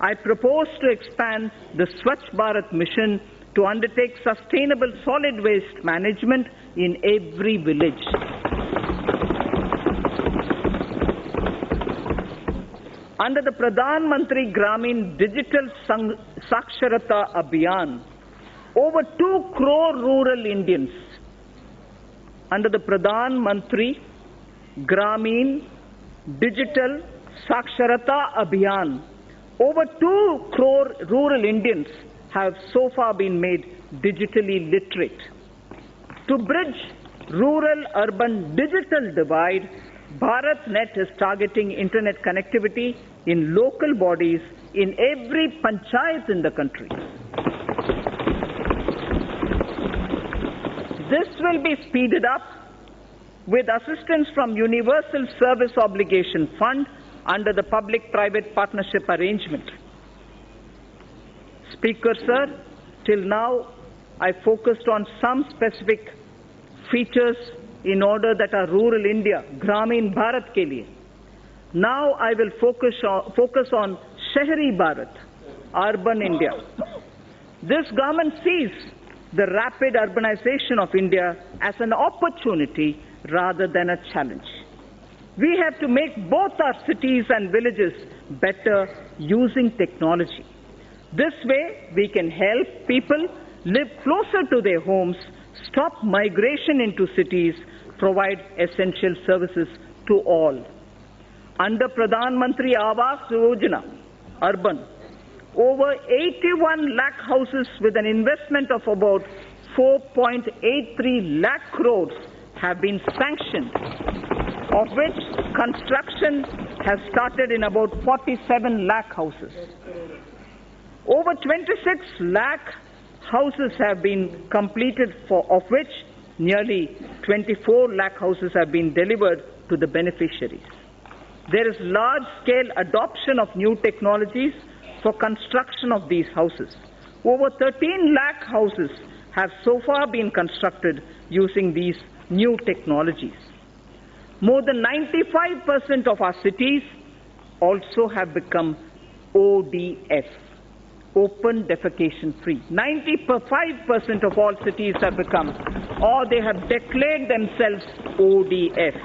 I propose to expand the Swachh Bharat mission to undertake sustainable solid waste management in every village. Under the Pradhan Mantri Gramin Digital Saksharata Abhiyan, over 2 crore rural Indians, under the Pradhan Mantri Gramin Digital Saksharata Abhiyan, over 2 crore rural Indians have so far been made digitally literate. To bridge rural-urban digital divide, BharatNet is targeting internet connectivity in local bodies in every panchayat in the country. This will be speeded up with assistance from Universal Service Obligation Fund under the public-private partnership arrangement. Speaker, sir, till now I focused on some specific features in order that are rural India, Gramin Bharat ke liye. Now I will focus on Shahri Bharat, urban India. This government sees the rapid urbanization of India as an opportunity rather than a challenge. We have to make both our cities and villages better using technology. This way, we can help people live closer to their homes, stop migration into cities, provide essential services to all. Under Pradhan Mantri Awas Yojana, urban, over 81 lakh houses with an investment of about 4.83 lakh crores have been sanctioned, of which construction has started in about 47 lakh houses. Over 26 lakh houses have been completed, of which nearly 24 lakh houses have been delivered to the beneficiaries. There is large-scale adoption of new technologies for construction of these houses. Over 13 lakh houses have so far been constructed using these new technologies. More than 95% of our cities also have become ODF, open defecation free. 95% of all cities have become, or they have declared themselves ODF.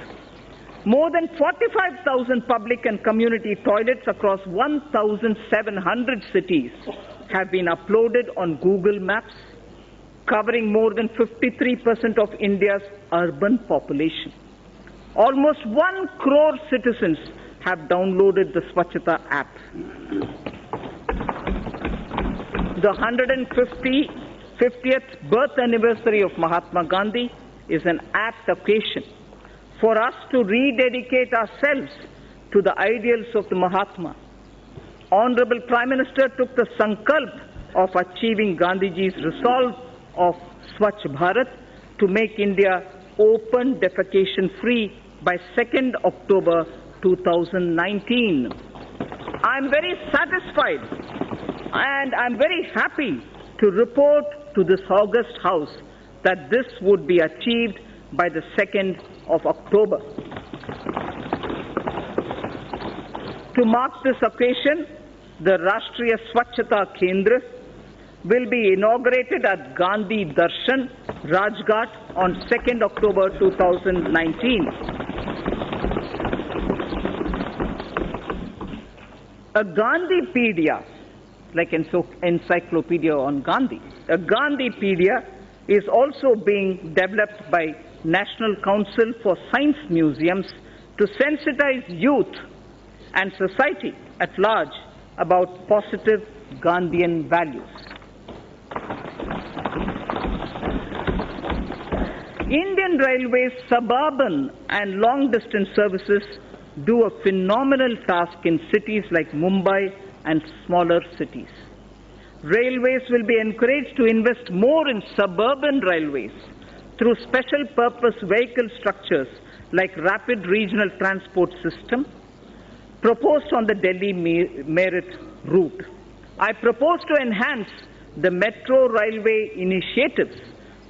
More than 45,000 public and community toilets across 1,700 cities have been uploaded on Google Maps, covering more than 53% of India's urban population. Almost 1 crore citizens have downloaded the Swachhata app. The 150th birth anniversary of Mahatma Gandhi is an apt occasion for us to rededicate ourselves to the ideals of the Mahatma. Honorable Prime Minister took the sankalp of achieving Gandhiji's resolve of Swachh Bharat to make India open defecation free by 2nd October 2019. I'm very satisfied and I'm very happy to report to this august House that this would be achieved by the 2nd of October. To mark this occasion, the Rashtriya Swachhata Kendra will be inaugurated at Gandhi Darshan, Rajghat on 2nd October 2019. A Gandhipedia, like encyclopedia on Gandhi, a Gandhipedia is also being developed by National Council for Science Museums to sensitize youth and society at large about positive Gandhian values. Indian Railways suburban and long-distance services do a phenomenal task in cities like Mumbai and smaller cities. Railways will be encouraged to invest more in suburban railways through special purpose vehicle structures like rapid regional transport system proposed on the Delhi Meerut route. I propose to enhance the metro railway initiatives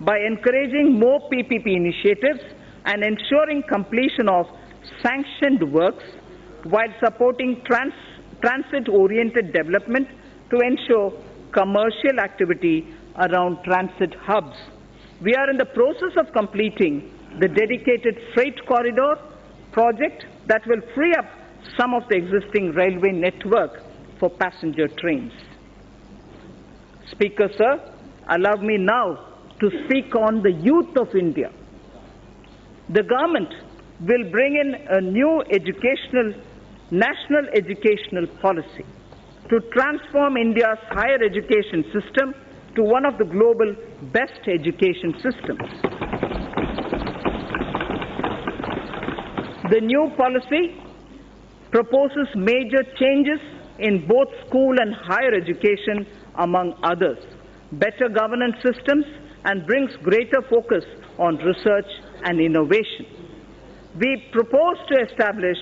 by encouraging more PPP initiatives and ensuring completion of sanctioned works while supporting transit-oriented development to ensure commercial activity around transit hubs. We are in the process of completing the dedicated freight corridor project that will free up some of the existing railway network for passenger trains. Speaker, sir, allow me now to speak on the youth of India. The government will bring in a new national educational policy to transform India's higher education system to one of the global best education systems. The new policy proposes major changes in both school and higher education, among others, better governance systems, and brings greater focus on research and innovation. We propose to establish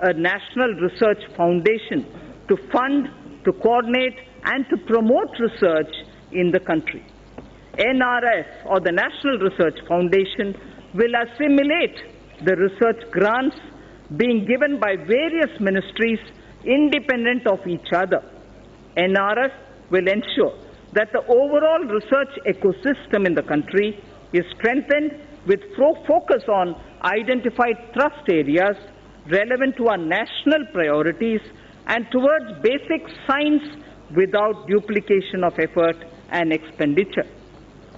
a national research foundation to fund, to coordinate and to promote research in the country. NRF, or the National Research Foundation, will assimilate the research grants being given by various ministries independent of each other. NRF will ensure that the overall research ecosystem in the country is strengthened with focus on identified thrust areas relevant to our national priorities and towards basic science without duplication of effort and expenditure.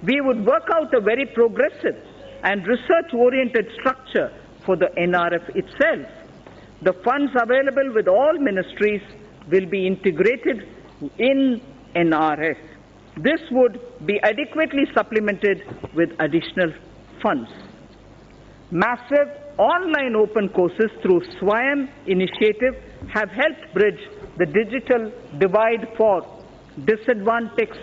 We would work out a very progressive and research-oriented structure for the NRF itself. The funds available with all ministries will be integrated in NRF. This would be adequately supplemented with additional funds. Massive online open courses through SWAYAM initiative have helped bridge the digital divide for disadvantaged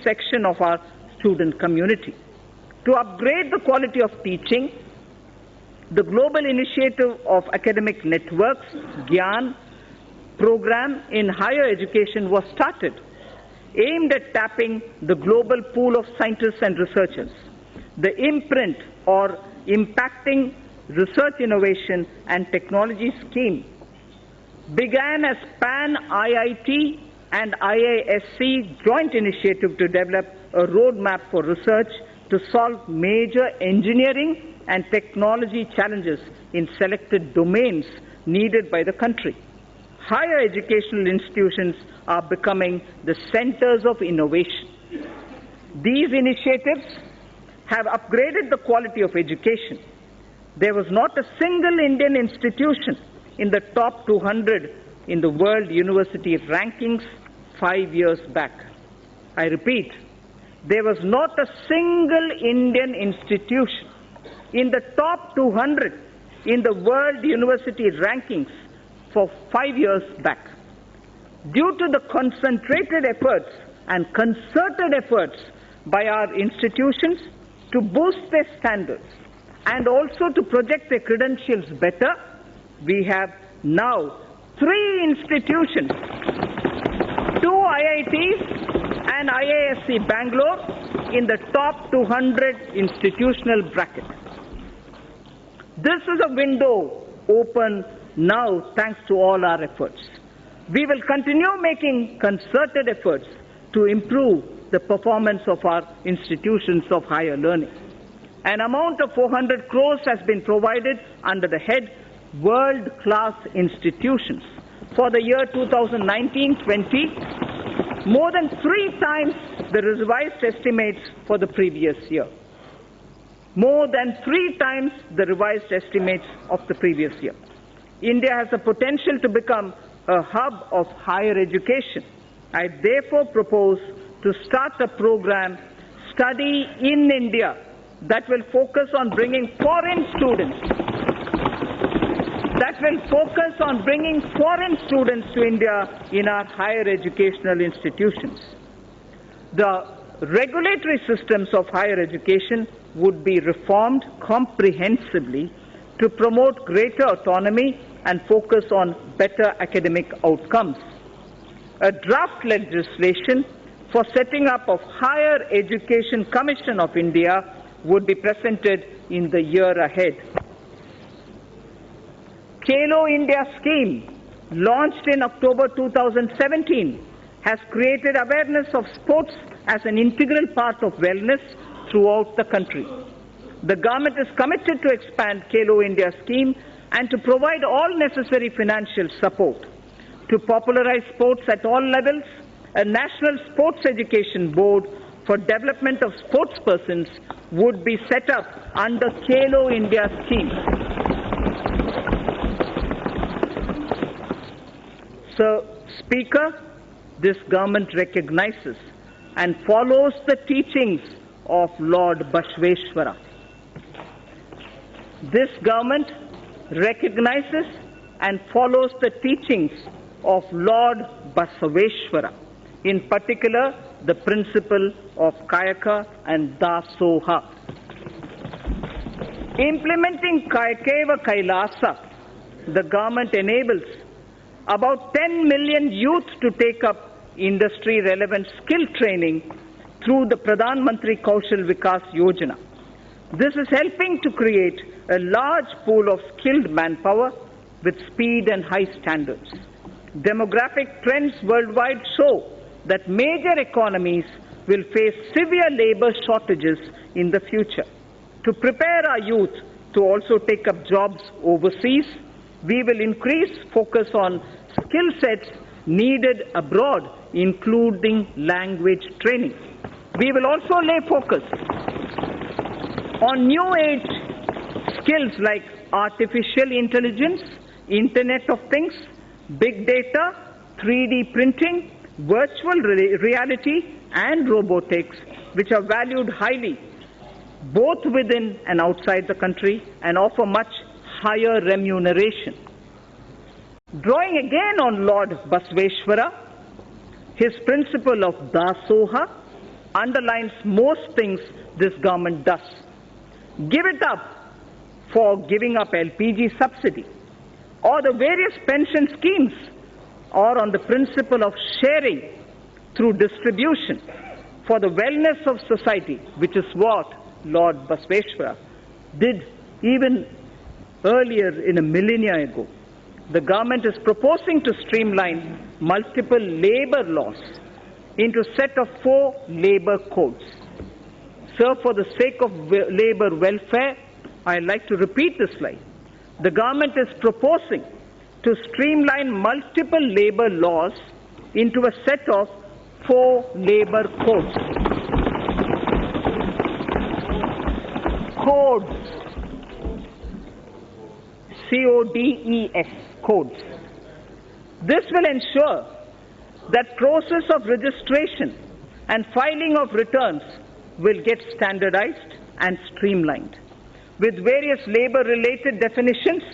section of our student community. To upgrade the quality of teaching, the Global Initiative of Academic Networks, GYAN, program in higher education was started, aimed at tapping the global pool of scientists and researchers. The imprint or impacting research innovation and technology scheme began as PAN IIT and IISc joint initiative to develop a roadmap for research to solve major engineering and technology challenges in selected domains needed by the country. Higher educational institutions are becoming the centers of innovation. These initiatives have upgraded the quality of education. There was not a single Indian institution in the top 200 in the World University Rankings 5 years back. I repeat, there was not a single Indian institution in the top 200 in the World University Rankings for 5 years back. Due to the concentrated efforts and concerted efforts by our institutions to boost their standards and also to project their credentials better, we have now 3 institutions, 2 IITs and IISc Bangalore in the top 200 institutional bracket. This is a window open now thanks to all our efforts. We will continue making concerted efforts to improve the performance of our institutions of higher learning. An amount of 400 crores has been provided under the head World-Class Institutions for the year 2019-20, more than 3 times the revised estimates for the previous year. More than 3 times the revised estimates of the previous year. India has the potential to become a hub of higher education. I therefore propose to start a program, Study in India, that will focus on bringing foreign students to India in our higher educational institutions. The regulatory systems of higher education would be reformed comprehensively to promote greater autonomy and focus on better academic outcomes. A draft legislation for setting up of Higher Education Commission of India would be presented in the year ahead. Khelo India scheme, launched in October 2017, has created awareness of sports as an integral part of wellness throughout the country. The government is committed to expand Khelo India scheme and to provide all necessary financial support. To popularize sports at all levels, a National Sports Education Board for development of sportspersons would be set up under Khelo India scheme. So, Speaker, this government recognizes and follows the teachings of Lord Bashveshwara. This government recognizes and follows the teachings of Lord Basaveshwara, in particular the principle of Kayaka and Dasoha. Implementing Kayakeva Kailasa, the government enables about 10 million youth to take up industry-relevant skill training through the Pradhan Mantri Kaushal Vikas Yojana. This is helping to create a large pool of skilled manpower with speed and high standards. Demographic trends worldwide show that major economies will face severe labor shortages in the future. To prepare our youth to also take up jobs overseas, we will increase focus on skill sets needed abroad, including language training. We will also lay focus on new age skills like artificial intelligence, Internet of Things, big data, 3D printing, virtual reality, and robotics, which are valued highly both within and outside the country and offer much higher remuneration. Drawing again on Lord Basveshwara, his principle of Dasoha underlines most things this government does. Give it up for giving up LPG subsidy, or the various pension schemes, or on the principle of sharing through distribution for the wellness of society, which is what Lord Basveshwara did even earlier in a millennia ago. The government is proposing to streamline multiple labor laws into a set of 4 labor codes. Sir, for the sake of labor welfare, I'd like to repeat this slide. The government is proposing to streamline multiple labor laws into a set of 4 labor codes. C-O-D-E-S, codes. This will ensure that process of registration and filing of returns will get standardized and streamlined. With various labor-related definitions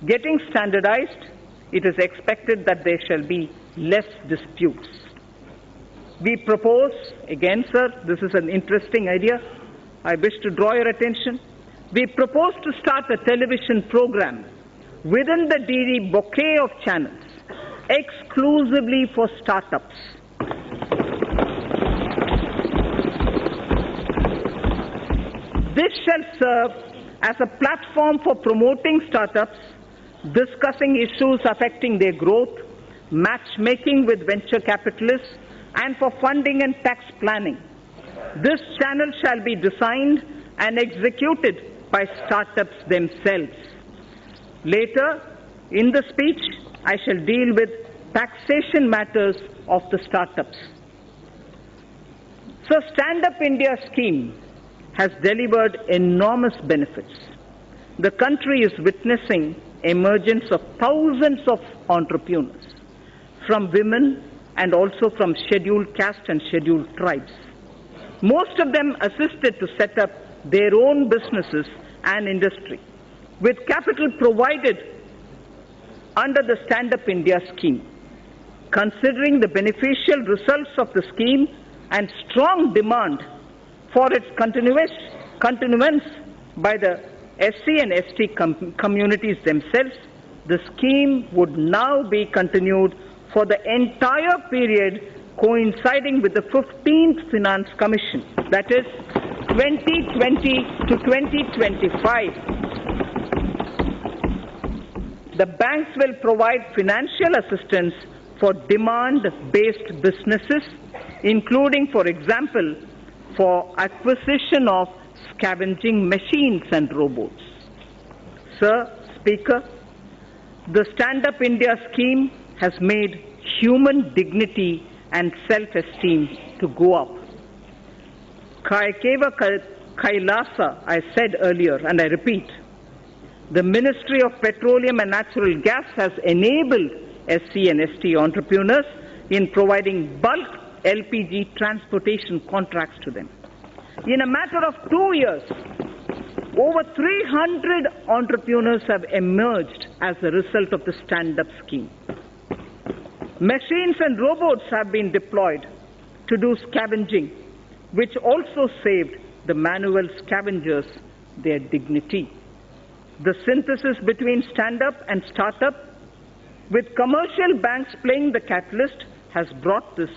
getting standardized, it is expected that there shall be less disputes. We propose, again sir, this is an interesting idea, I wish to draw your attention. We propose to start a television program within the DD bouquet of channels exclusively for startups. This shall serve as a platform for promoting startups, discussing issues affecting their growth, matchmaking with venture capitalists, and for funding and tax planning. This channel shall be designed and executed by startups themselves. Later, in the speech, I shall deal with taxation matters of the startups. So, Stand Up India scheme has delivered enormous benefits. The country is witnessing emergence of thousands of entrepreneurs, from women and also from scheduled caste and scheduled tribes. Most of them assisted to set up their own businesses and industry, with capital provided under the Stand Up India scheme. Considering the beneficial results of the scheme and strong demand for its continuance by the SC and ST communities themselves, the scheme would now be continued for the entire period coinciding with the 15th Finance Commission, that is 2020 to 2025. The banks will provide financial assistance for demand-based businesses, including, for example, for acquisition of scavenging machines and robots. Sir, Speaker, the Stand Up India scheme has made human dignity and self-esteem to go up. Kayakeva Kailasa, I said earlier, and I repeat, the Ministry of Petroleum and Natural Gas has enabled SC and ST entrepreneurs in providing bulk LPG transportation contracts to them. In a matter of 2 years, over 300 entrepreneurs have emerged as a result of the Stand Up scheme. Machines and robots have been deployed to do scavenging, which also saved the manual scavengers their dignity. The synthesis between stand-up and start-up, with commercial banks playing the catalyst, has brought this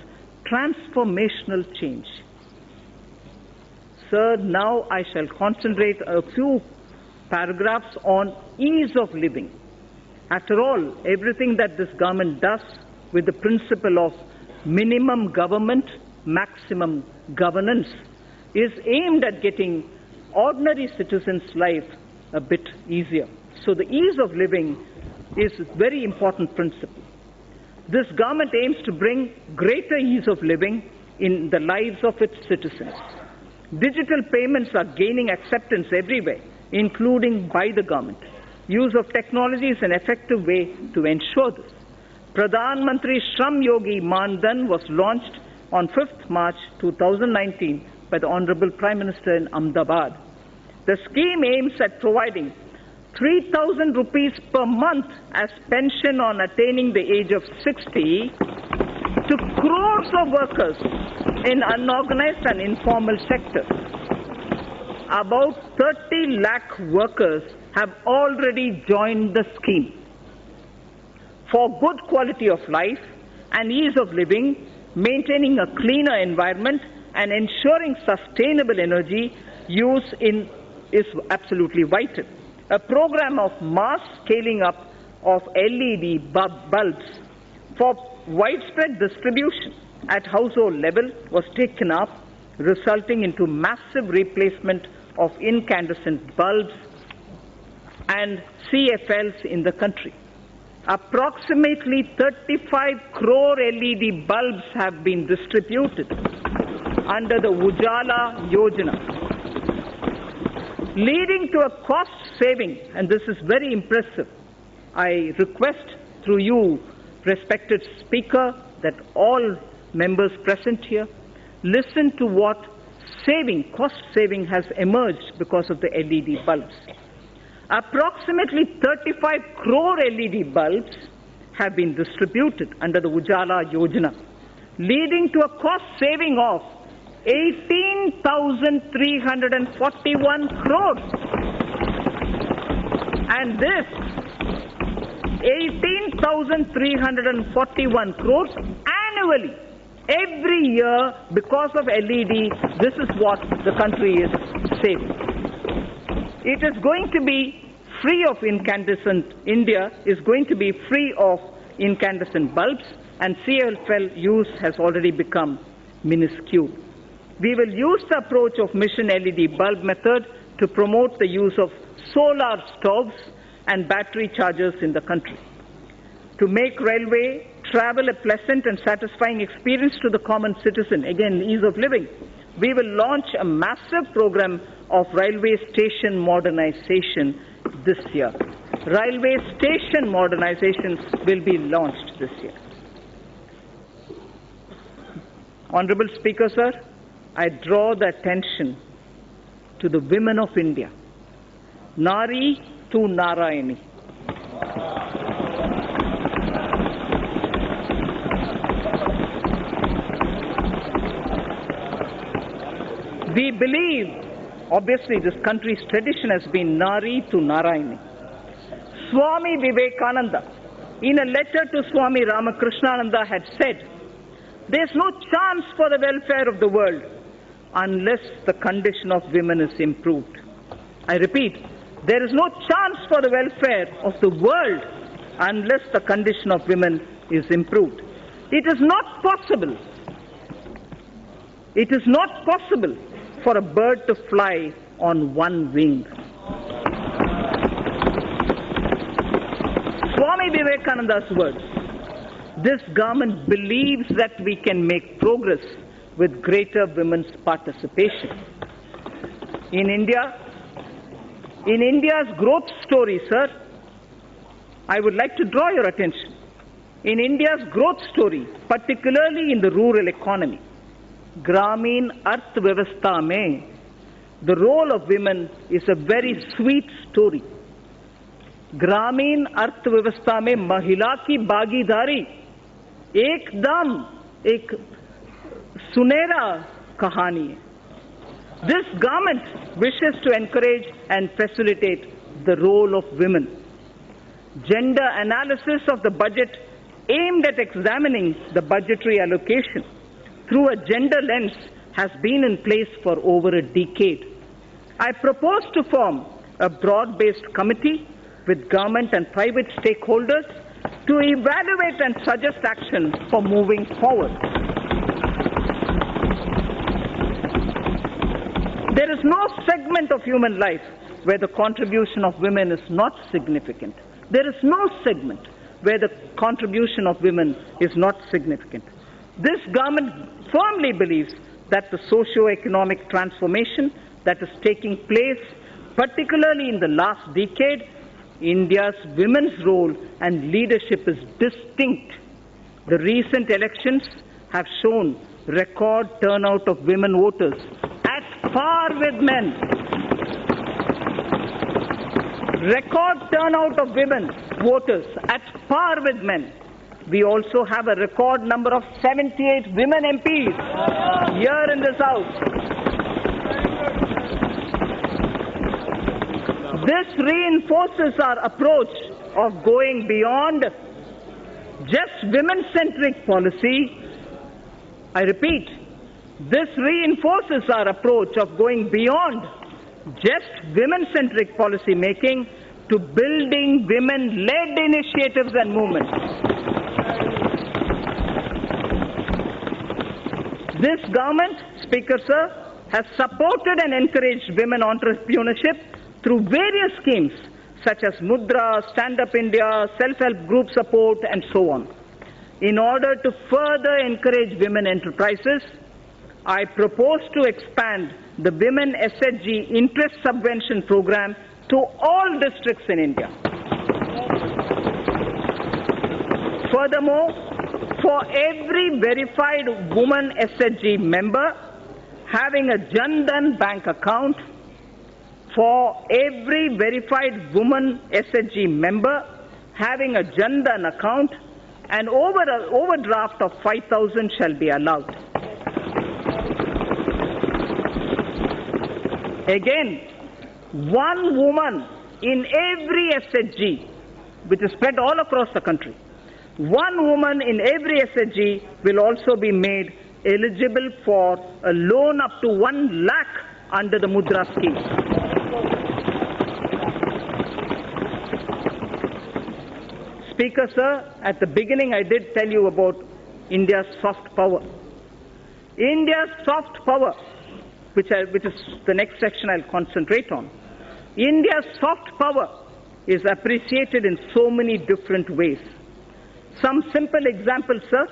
transformational change. Sir, now I shall concentrate a few paragraphs on ease of living. After all, everything that this government does with the principle of minimum government, maximum governance is aimed at getting ordinary citizens' life a bit easier. So the ease of living is a very important principle. This government aims to bring greater ease of living in the lives of its citizens. Digital payments are gaining acceptance everywhere, including by the government. Use of technology is an effective way to ensure this. Pradhan Mantri Shram Yogi Man Dhan was launched on 5th March 2019 by the Honorable Prime Minister in Ahmedabad. The scheme aims at providing 3,000 rupees per month as pension on attaining the age of 60 to crores of workers in unorganized and informal sectors. About 30 lakh workers have already joined the scheme. For good quality of life and ease of living, maintaining a cleaner environment and ensuring sustainable energy use is absolutely vital. A program of mass scaling up of LED bulbs for widespread distribution at household level was taken up, resulting into massive replacement of incandescent bulbs and CFLs in the country. Approximately 35 crore LED bulbs have been distributed under the Ujala Yojana, leading to a cost saving, and this is very impressive. I request through you, respected Speaker, that all members present here listen to what cost saving has emerged because of the LED bulbs. Approximately 35 crore LED bulbs have been distributed under the Ujala Yojana, leading to a cost saving of 18,341 crores. And this 18,341 crores annually, every year, because of LED, this is what the country is saving. It is going to be free of incandescent, India is going to be free of incandescent bulbs, and CFL use has already become minuscule. We will use the approach of mission LED bulb method to promote the use of solar stoves and battery chargers in the country. To make railway travel a pleasant and satisfying experience to the common citizen, again, ease of living, we will launch a massive program of railway station modernization this year. Railway station modernization will be launched this year. Honorable Speaker, sir, I draw the attention to the women of India. Nari to Narayani. We believe, obviously this country's tradition has been Nari to Narayani. Swami Vivekananda, in a letter to Swami Ramakrishnananda, had said, "There's no chance for the welfare of the world unless the condition of women is improved." I repeat, there is no chance for the welfare of the world unless the condition of women is improved. It is not possible for a bird to fly on one wing. Swami Vivekananda's words. This government believes that we can make progress with greater women's participation. In India's growth story, sir, I would like to draw your attention. In India's growth story, particularly in the rural economy, Gramin Arthvyavastha mein, the role of women is a very sweet story. Gramin Arthvyavastha mein mahila ki bhagidari एकदम एक Sunera Kahani hai. This government wishes to encourage and facilitate the role of women. Gender analysis of the budget aimed at examining the budgetary allocation through a gender lens has been in place for over a decade. I propose to form a broad-based committee with government and private stakeholders to evaluate and suggest action for moving forward. There is no segment of human life where the contribution of women is not significant. There is no segment where the contribution of women is not significant. This government firmly believes that the socio-economic transformation that is taking place, particularly in the last decade, India's women's role and leadership is distinct. The recent elections have shown record turnout of women voters at par with men. Record turnout of women voters at par with men. We also have a record number of 78 women MPs here in this House. This reinforces our approach of going beyond just women-centric policy. I repeat, this reinforces our approach of going beyond just women-centric policy making to building women-led initiatives and movements. This government, Speaker Sir, has supported and encouraged women entrepreneurship through various schemes such as Mudra, Stand Up India, self-help group support and so on. In order to further encourage women enterprises, I propose to expand the Women SHG Interest Subvention Program to all districts in India. Furthermore, for every verified woman SHG member having a Jan Dhan bank account, for every verified woman SHG member having a Jan Dhan account, an overdraft of 5,000 shall be allowed. Again, one woman in every SHG, which is spread all across the country, one woman in every SHG will also be made eligible for a loan up to 1 lakh under the Mudra scheme. Speaker Sir, at the beginning I did tell you about India's soft power. India's soft power, which is the next section I'll concentrate on. India's soft power is appreciated in so many different ways. Some simple examples, sir.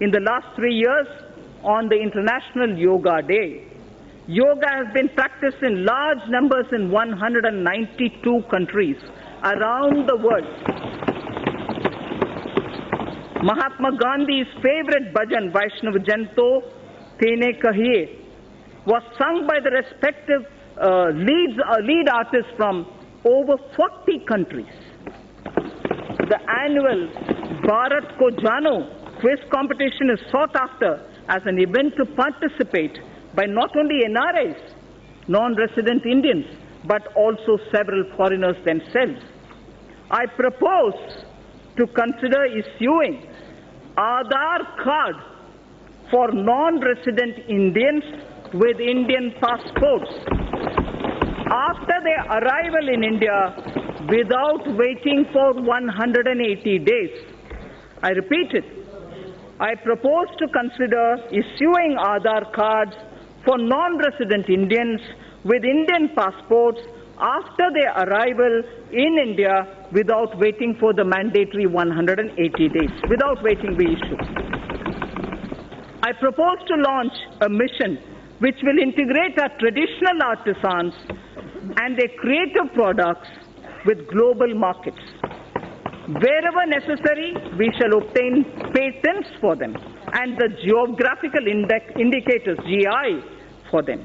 In the last 3 years, on the International Yoga Day, yoga has been practiced in large numbers in 192 countries around the world. Mahatma Gandhi's favorite bhajan, Vaishnav Janto Tene Kahiye, was sung by the respective lead artists from over 40 countries. The annual Bharat Ko Jano quiz competition is sought after as an event to participate by not only NRIs, non-resident Indians, but also several foreigners themselves. I propose to consider issuing Aadhaar card for non-resident Indians with Indian passports after their arrival in India without waiting for 180 days. I repeat it. I propose to consider issuing Aadhaar cards for non-resident Indians with Indian passports after their arrival in India without waiting for the mandatory 180 days. Without waiting, we issue. I propose to launch a mission which will integrate our traditional artisans and their creative products with global markets. Wherever necessary, we shall obtain patents for them and the geographical indicators, GI, for them.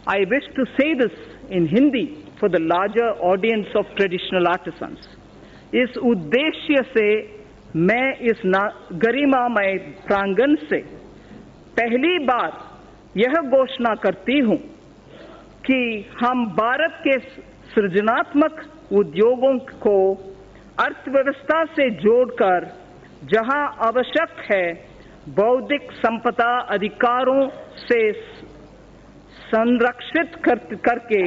I wish to say this in Hindi for the larger audience of traditional artisans. इस उद्देश्य से मैं इस गरिमामय प्रांगण से पहली बार यह घोषणा करती हूं कि हम भारत के सृजनात्मक उद्योगों को अर्थव्यवस्था से जोड़कर जहां आवश्यक है बौद्धिक संपदा अधिकारों से संरक्षित करके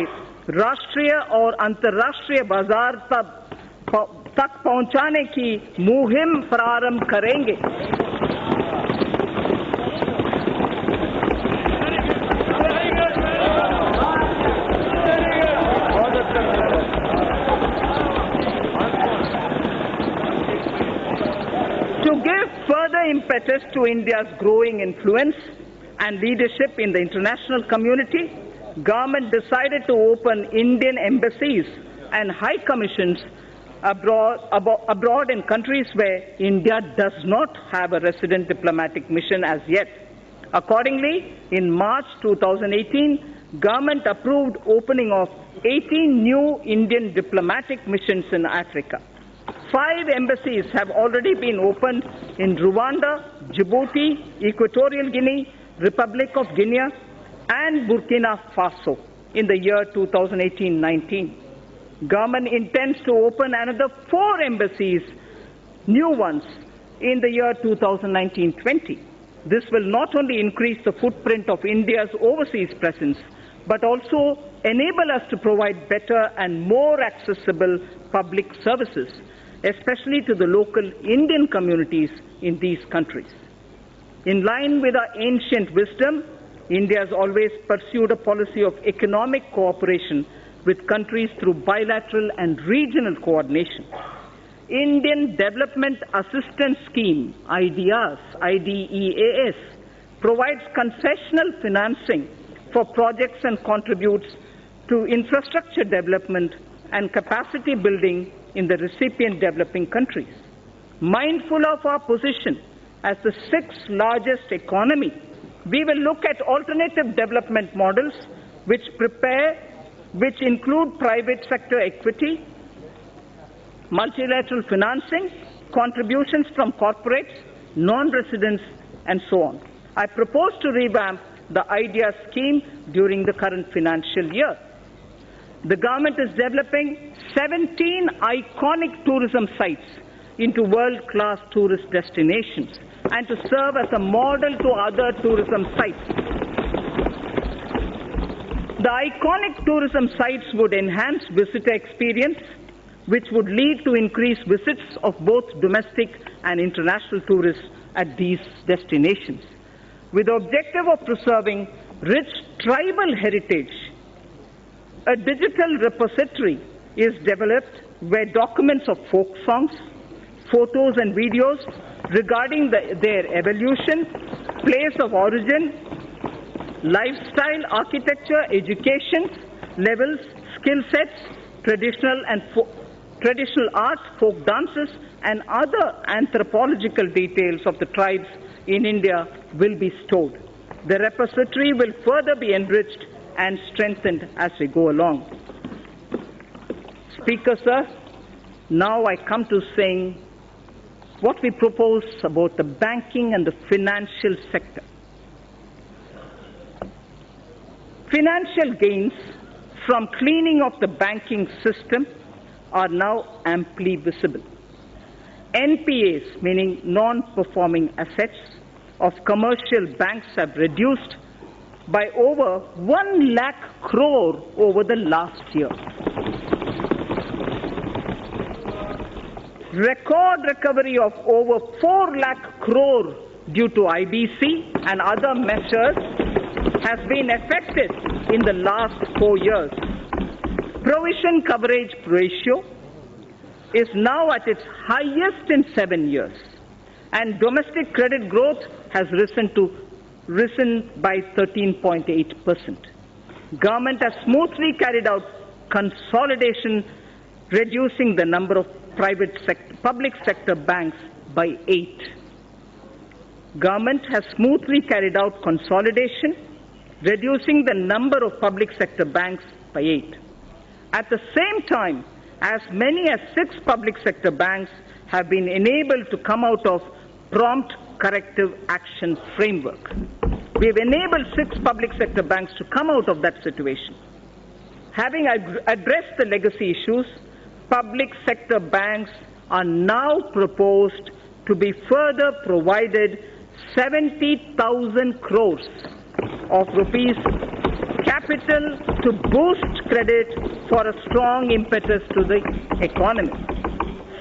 राष्ट्रीय और अंतर्राष्ट्रीय बाजार तक पहुंचाने की मुहिम प्रारंभ करेंगे। To give further impetus to India's growing influence and leadership in the international community, government decided to open Indian embassies and high commissions abroad in countries where India does not have a resident diplomatic mission as yet. Accordingly, in March 2018, government approved opening of 18 new Indian diplomatic missions in Africa. 5 embassies have already been opened in Rwanda, Djibouti, Equatorial Guinea, Republic of Guinea, and Burkina Faso in the year 2018-19. Government intends to open another 4 embassies, new ones, in the year 2019-20. This will not only increase the footprint of India's overseas presence, but also enable us to provide better and more accessible public services, especially to the local Indian communities in these countries. In line with our ancient wisdom, India has always pursued a policy of economic cooperation with countries through bilateral and regional coordination. Indian Development Assistance Scheme, IDEAS, provides concessional financing for projects and contributes to infrastructure development and capacity building in the recipient developing countries. Mindful of our position as the 6th largest economy, we will look at alternative development models which include private sector equity, multilateral financing, contributions from corporates, non-residents, and so on. I propose to revamp the IDEA scheme during the current financial year. The government is developing 17 iconic tourism sites into world-class tourist destinations and to serve as a model to other tourism sites. The iconic tourism sites would enhance visitor experience, which would lead to increased visits of both domestic and international tourists at these destinations. With the objective of preserving rich tribal heritage, a digital repository is developed where documents of folk songs, photos and videos regarding their evolution, place of origin, lifestyle, architecture, education levels, skill sets, traditional art, folk dances, and other anthropological details of the tribes in India will be stored. The repository will further be enriched and strengthened as we go along. Speaker, sir, now I come to saying what we propose about the banking and the financial sector. Financial gains from cleaning of the banking system are now amply visible. NPAs, meaning non-performing assets, of commercial banks have reduced by over 1 lakh crore over the last year. Record recovery of over 4 lakh crore due to IBC and other measures has been effected in the last 4 years. Provision coverage ratio is now at its highest in 7 years, and domestic credit growth has risen by 13.8%. Government has smoothly carried out consolidation, reducing the number of public sector banks by 8. Government has smoothly carried out consolidation, reducing the number of public sector banks by 8. At the same time, as many as 6 public sector banks have been enabled to come out of prompt corrective action framework. We have enabled 6 public sector banks to come out of that situation. Having addressed the legacy issues, public sector banks are now proposed to be further provided 70,000 crores of rupees capital to boost credit for a strong impetus to the economy.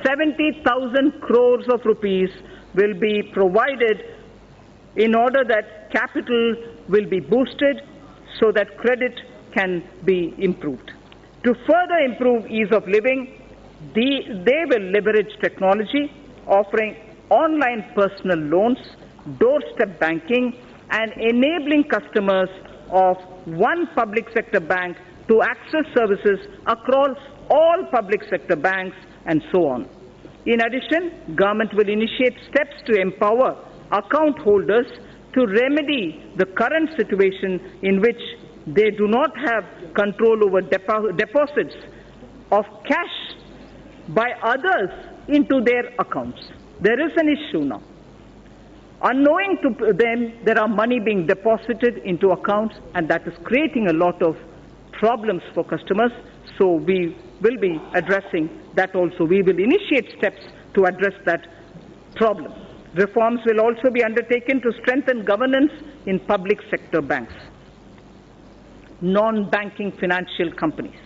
70,000 crores of rupees will be provided in order that capital will be boosted so that credit can be improved. To further improve ease of living, they will leverage technology, offering online personal loans, doorstep banking, and enabling customers of one public sector bank to access services across all public sector banks and so on. In addition, government will initiate steps to empower account holders to remedy the current situation in which they do not have control over deposits of cash by others into their accounts. There is an issue now. Unknowing to them, there are money being deposited into accounts, and that is creating a lot of problems for customers. So we will be addressing that also. We will initiate steps to address that problem. Reforms will also be undertaken to strengthen governance in public sector banks. Non-banking financial companies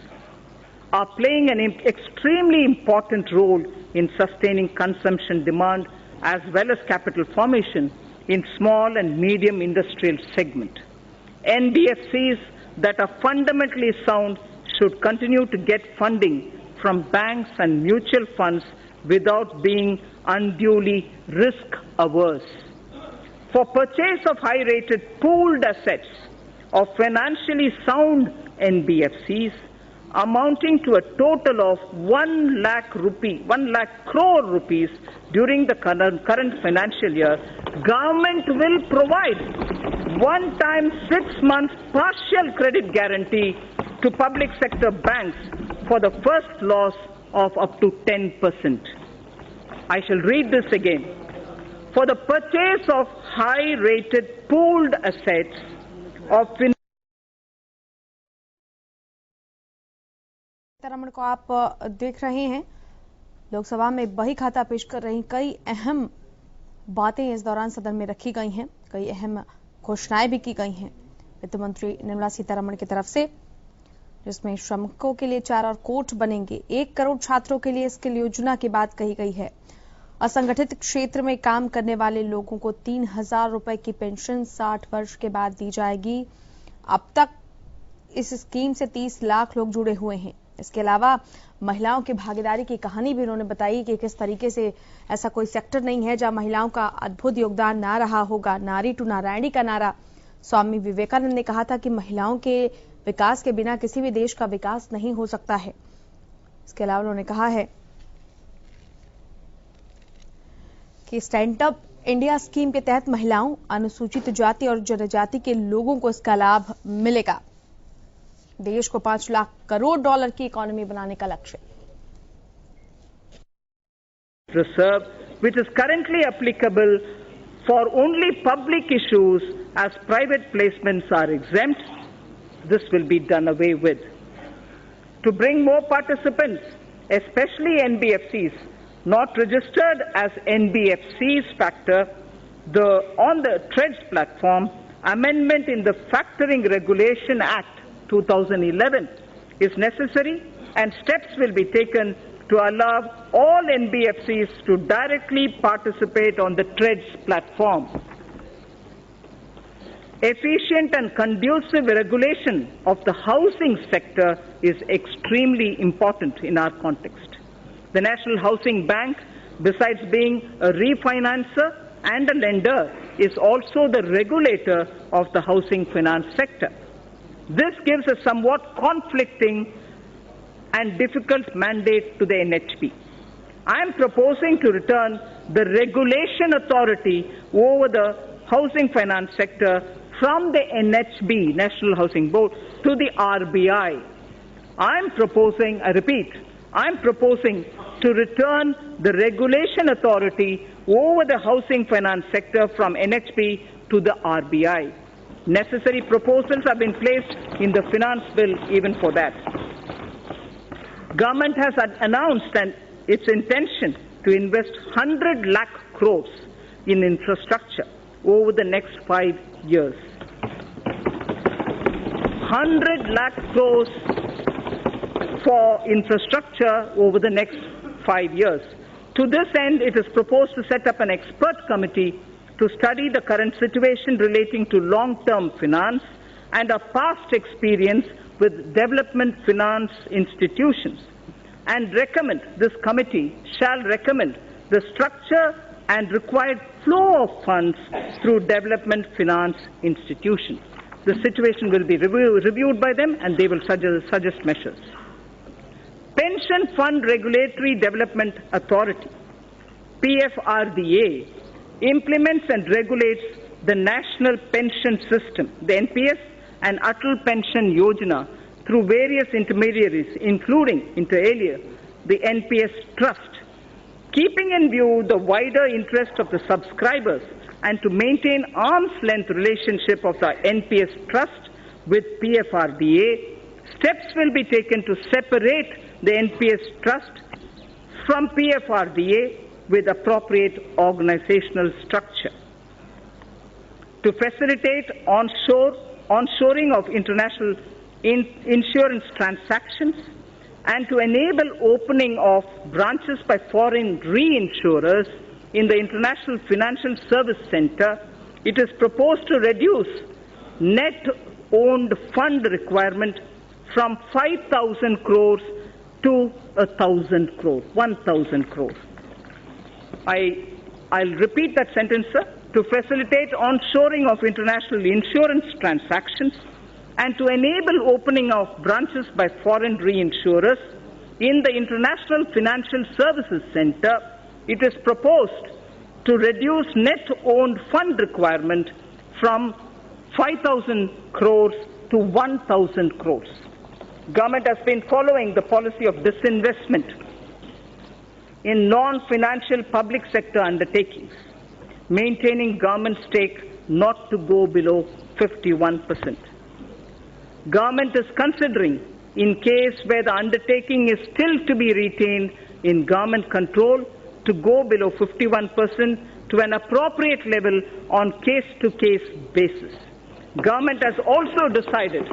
are playing an extremely important role in sustaining consumption demand as well as capital formation in small and medium industrial segment. NBFCs that are fundamentally sound should continue to get funding from banks and mutual funds without being unduly risk-averse. For purchase of high-rated pooled assets of financially sound NBFCs amounting to a total of 1 lakh crore rupees during the current financial year, government will provide one-time 6-month partial credit guarantee to public sector banks for the first loss of up to 10%. I shall read this again. For the purchase of high-rated pooled assets of Sitharaman को आप देख रहे हैं, लोकसभा में बही खाता पेश कर रही कई अहम बातें इस दौरान सदन में रखी गई हैं, कई अहम घोषणाएं भी की गई हैं वित्त मंत्री निर्मला सीतारमण की तरफ से, जिसमें श्रमिकों के लिए 4 और कोर्ट बनेंगे, 1 करोड़ छात्रों के लिए स्किल योजना की बात कही गई है, असंगठित क्षेत्र में काम करने वाले लोगों को 3,000 रुपए की पेंशन 60 वर्ष के बाद दी जाएगी। अब तक इस स्कीम से 30 लाख लोग जुड़े हुए हैं। इसके अलावा महिलाओं की भागीदारी की कहानी भी उन्होंने बताई कि किस तरीके से ऐसा कोई सेक्टर नहीं है जहां महिलाओं का अद्भुत योगदान ना रहा होगा। नारी टू नारायणी का नारा स्वामी विवेकानंद ने कहा था कि महिलाओं के विकास के बिना किसी भी देश का विकास नहीं हो सकता है। इसके अलावा उन्होंने कहा है कि स्टैंड अप इंडिया स्कीम के तहत महिलाओं, अनुसूचित जाति और जनजाति के लोगों को इसका लाभ मिलेगा। देश को 5 लाख करोड़ डॉलर की इकोनॉमी बनाने का लक्ष्य। Reserve, which is currently applicable for only public issues as private placements are exempt, this will be done away with. To bring more participants, especially NBFCs, not registered as NBFCs factor, on the TREADS platform, amendment in the Factoring Regulation Act 2011 is necessary, and steps will be taken to allow all NBFCs to directly participate on the TREADS platform. Efficient and conducive regulation of the housing sector is extremely important in our context. The National Housing Bank, besides being a refinancer and a lender, is also the regulator of the housing finance sector. This gives a somewhat conflicting and difficult mandate to the NHB. I am proposing to return the regulation authority over the housing finance sector from the NHB, National Housing Board, to the RBI. I am proposing to return the regulation authority over the housing finance sector from NHB to the RBI. Necessary proposals have been placed in the finance bill even for that. Government has announced its intention to invest 100 lakh crores in infrastructure over the next 5 years. 100 lakh crores for infrastructure over the next 5 years. To this end, it is proposed to set up an expert committee to study the current situation relating to long-term finance and our past experience with development finance institutions, and this committee shall recommend the structure and required flow of funds through development finance institutions. The situation will be reviewed by them, and they will suggest measures. Pension Fund Regulatory Development Authority, PFRDA, implements and regulates the National Pension System, the NPS, and Atal Pension Yojana through various intermediaries, including, inter alia, the NPS Trust. Keeping in view the wider interest of the subscribers and to maintain arm's-length relationship of the NPS Trust with PFRDA, steps will be taken to separate the NPS Trust from PFRDA with appropriate organizational structure. To facilitate onshoring of international insurance transactions and to enable opening of branches by foreign reinsurers in the International Financial Service Center, it is proposed to reduce net owned fund requirement from 5,000 crores to 1,000 crores, 1,000 crores. I'll repeat that sentence, sir. To facilitate onshoring of international insurance transactions and to enable opening of branches by foreign reinsurers in the International Financial Services Center, it is proposed to reduce net owned fund requirement from 5,000 crores to 1,000 crores. Government has been following the policy of disinvestment in non-financial public sector undertakings, maintaining government stake not to go below 51%. Government is considering, in case where the undertaking is still to be retained in government control, to go below 51% to an appropriate level on case-to-case basis. Government has also decided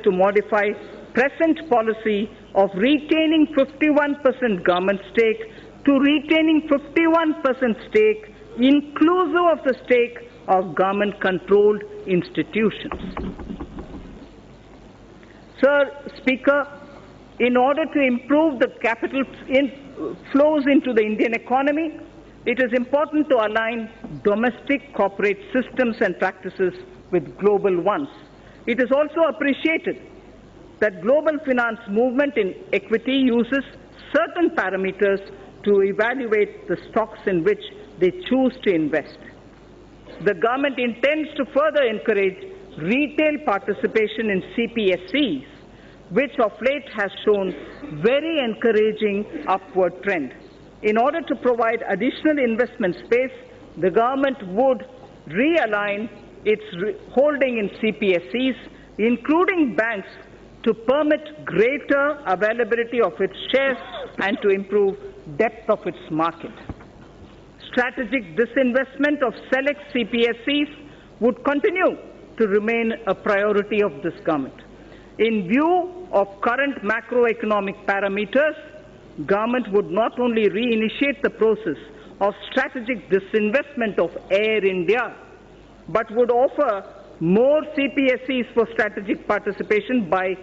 to modify present policy of retaining 51% government stake to retaining 51% stake inclusive of the stake of government-controlled institutions. Sir Speaker, in order to improve the capital flows into the Indian economy, it is important to align domestic corporate systems and practices with global ones. It is also appreciated that global finance movement in equity uses certain parameters to evaluate the stocks in which they choose to invest. The government intends to further encourage retail participation in CPSEs, which of late has shown very encouraging upward trend. In order to provide additional investment space, the government would realign its holding in CPSEs, including banks, to permit greater availability of its shares and to improve depth of its market. Strategic disinvestment of select CPSEs would continue to remain a priority of this government. In view of current macroeconomic parameters, government would not only reinitiate the process of strategic disinvestment of Air India, but would offer more CPSEs for strategic participation by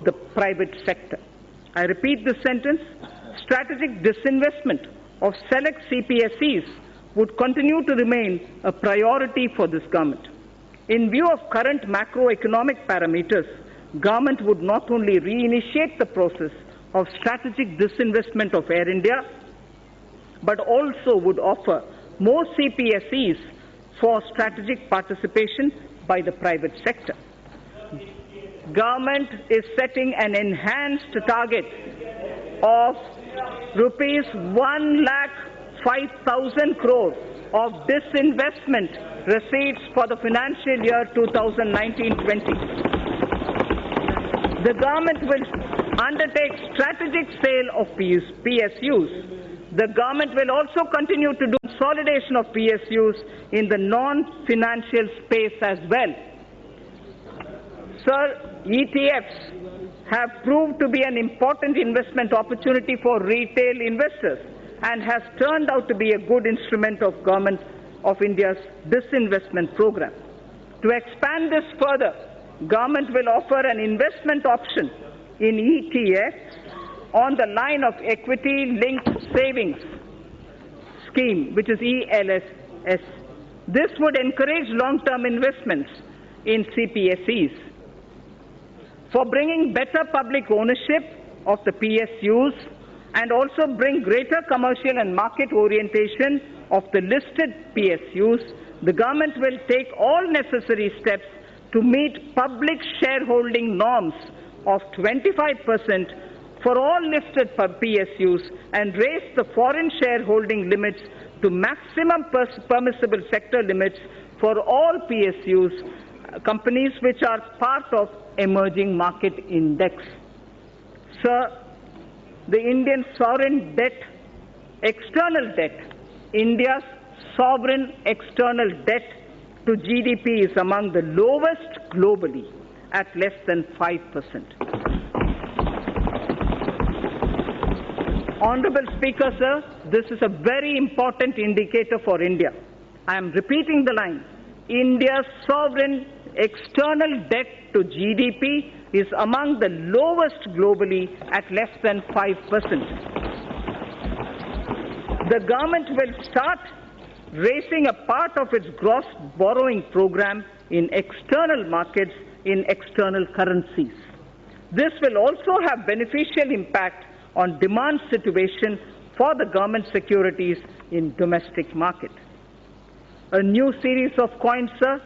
the private sector. I repeat this sentence. Strategic disinvestment of select CPSEs would continue to remain a priority for this government. In view of current macroeconomic parameters, government would not only reinitiate the process of strategic disinvestment of Air India, but also would offer more CPSEs for strategic participation by the private sector. Government is setting an enhanced target of rupees 5,000 crores of disinvestment receipts for the financial year 2019-20. The government will undertake strategic sale of PSUs. The government will also continue to do consolidation of PSUs in the non-financial space as well. Sir, ETFs have proved to be an important investment opportunity for retail investors and has turned out to be a good instrument of Government of India's disinvestment program. To expand this further, Government will offer an investment option in ETFs on the line of equity-linked savings scheme, which is ELSS. This would encourage long-term investments in CPSEs. For bringing better public ownership of the PSUs and also bring greater commercial and market orientation of the listed PSUs, the government will take all necessary steps to meet public shareholding norms of 25% for all listed PSUs and raise the foreign shareholding limits to maximum permissible sector limits for all PSUs, companies which are part of emerging market index. Sir, the Indian sovereign debt, external debt, India's sovereign external debt to GDP is among the lowest globally at less than 5%. Honorable Speaker, sir, this is a very important indicator for India. I am repeating the line. India's sovereign external debt to GDP is among the lowest globally at less than 5%. The government will start raising a part of its gross borrowing program in external markets in external currencies. This will also have beneficial impact on demand situation for the government securities in domestic market. A new series of coins, sir,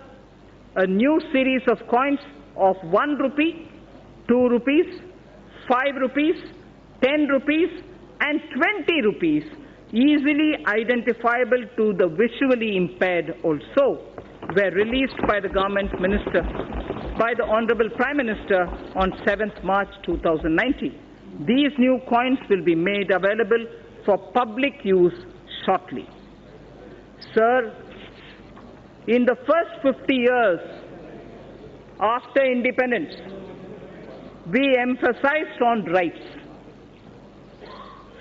a new series of coins of 1 rupee, 2 rupees, 5 rupees, 10 rupees and 20 rupees, easily identifiable to the visually impaired also, were released by the government minister, by the Honorable Prime Minister on 7th March 2019. These new coins will be made available for public use shortly. Sir, in the first 50 years after independence, we emphasized on rights.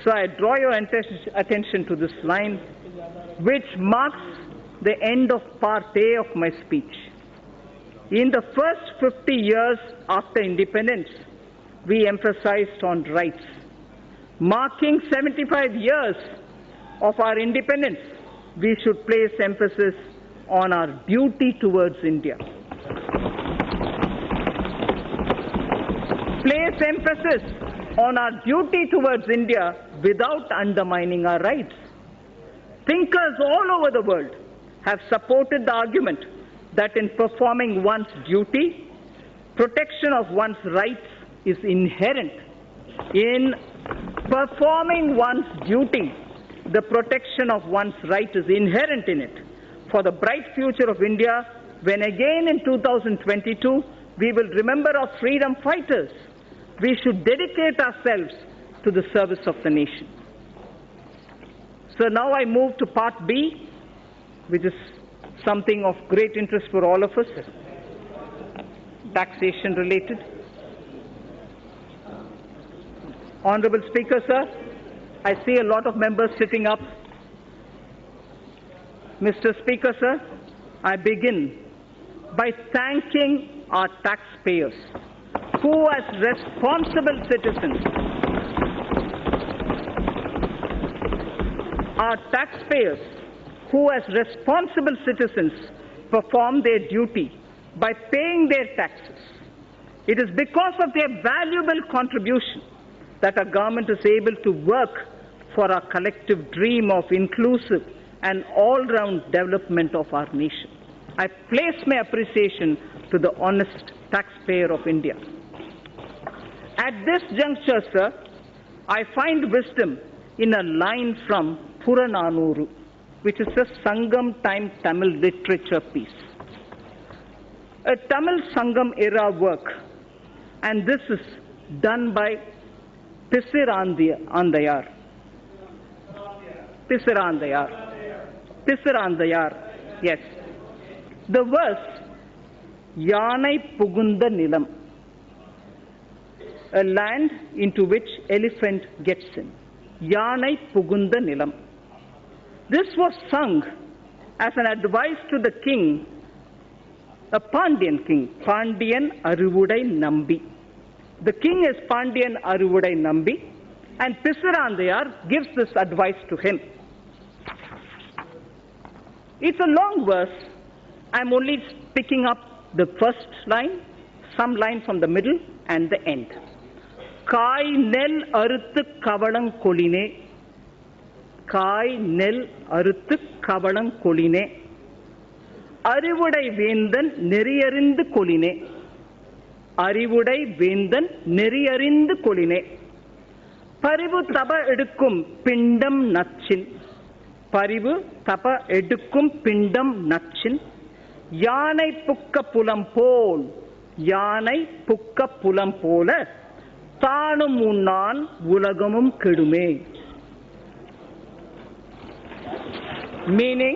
So I draw your attention to this line, which marks the end of part A of my speech. In the first 50 years after independence, we emphasized on rights. Marking 75 years of our independence, we should place emphasis on our duty towards India. Place emphasis on our duty towards India without undermining our rights. Thinkers all over the world have supported the argument that in performing one's duty, protection of one's rights is inherent. In performing one's duty, the protection of one's right is inherent in it. For the bright future of India, when again in 2022 we will remember our freedom fighters, we should dedicate ourselves to the service of the nation. So now I move to part B, which is something of great interest for all of us, taxation related. Honorable Speaker, sir, I see a lot of members sitting up. Mr. Speaker, sir, I begin by thanking our taxpayers who, as responsible citizens, perform their duty by paying their taxes. It is because of their valuable contribution that our government is able to work for our collective dream of inclusive and all-round development of our nation. I place my appreciation to the honest taxpayer of India. At this juncture, sir, I find wisdom in a line from Purananuru, which is a Sangam time Tamil literature piece. A Tamil Sangam era work, and this is done by Pisirandayar. Yes. The verse, Yanai Pugunda Nilam, a land into which elephant gets in. Yanai Pugunda Nilam. This was sung as an advice to the king, a Pandyan king, Pandyan Aruvudai Nambi. The king is Pandyan Aruvudai Nambi, and Pisirandayar gives this advice to him. It's a long verse. I'm only picking up the first line, some line from the middle, and the end. Kai nel aruthu kavalang koline. Kai nel aruthu kavalang koline. Arivudai vendan neriyarindhu koline. Arivudai vendan neriyarindhu koline. Parivu taba edukkum pindam natchin. Parivu tapa edukkum pindam natchin. Yanai pukka pulam pol. Yanai pukka pulam pola. Thanum unnan ulagamum kedume. Meaning,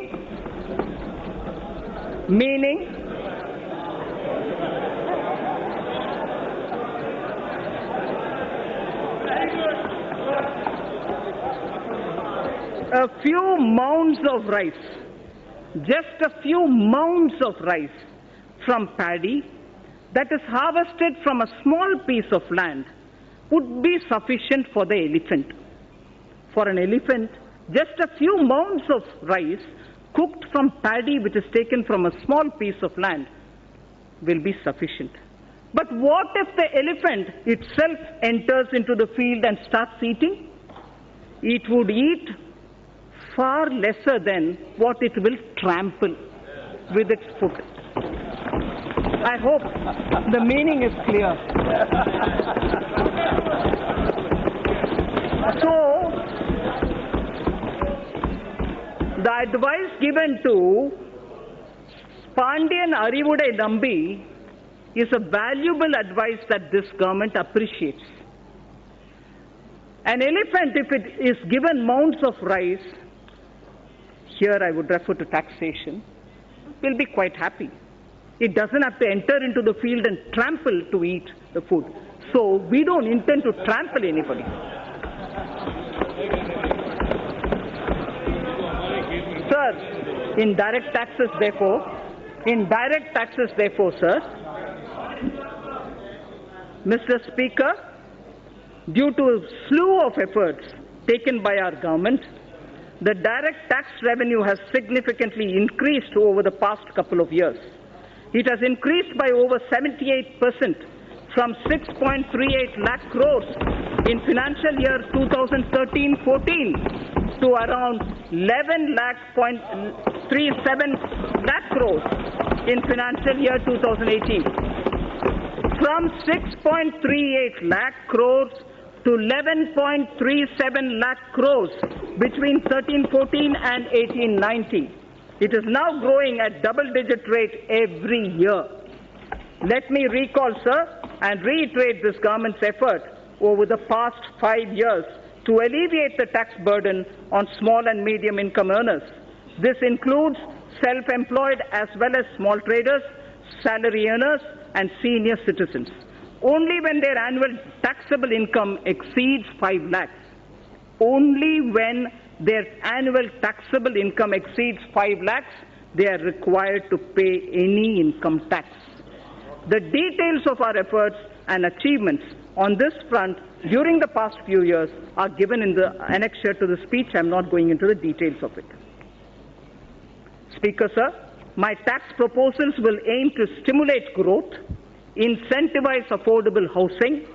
a few mounds of rice, just a few mounds of rice from paddy that is harvested from a small piece of land would be sufficient for the elephant. For an elephant, just a few mounds of rice cooked from paddy which is taken from a small piece of land will be sufficient. But what if the elephant itself enters into the field and starts eating? It would eat far lesser than what it will trample with its foot. I hope the meaning is clear. So, the advice given to Pandyan Arivudai Nambi is a valuable advice that this government appreciates. An elephant, if it is given mounds of rice, here I would refer to taxation, will be quite happy. It doesn't have to enter into the field and trample to eat the food. So we don't intend to trample anybody. Sir, in direct taxes therefore, sir, Mr. Speaker, due to a slew of efforts taken by our government, the direct tax revenue has significantly increased over the past couple of years. It has increased by over 78% from 6.38 lakh crores in financial year 2013-14 to around 11.37 lakh crores in financial year 2018. From 6.38 lakh crores to 11.37 lakh crores between 13-14 and 18-19. It is now growing at double-digit rate every year. Let me recall, sir, and reiterate this government's effort over the past 5 years to alleviate the tax burden on small and medium income earners. This includes self-employed as well as small traders, salary earners, and senior citizens. Only when their annual taxable income exceeds 5 lakhs, only when their annual taxable income exceeds 5 lakhs, they are required to pay any income tax. The details of our efforts and achievements on this front during the past few years are given in the annexure to the speech. I am not going into the details of it. Speaker, sir, my tax proposals will aim to stimulate growth, incentivize affordable housing,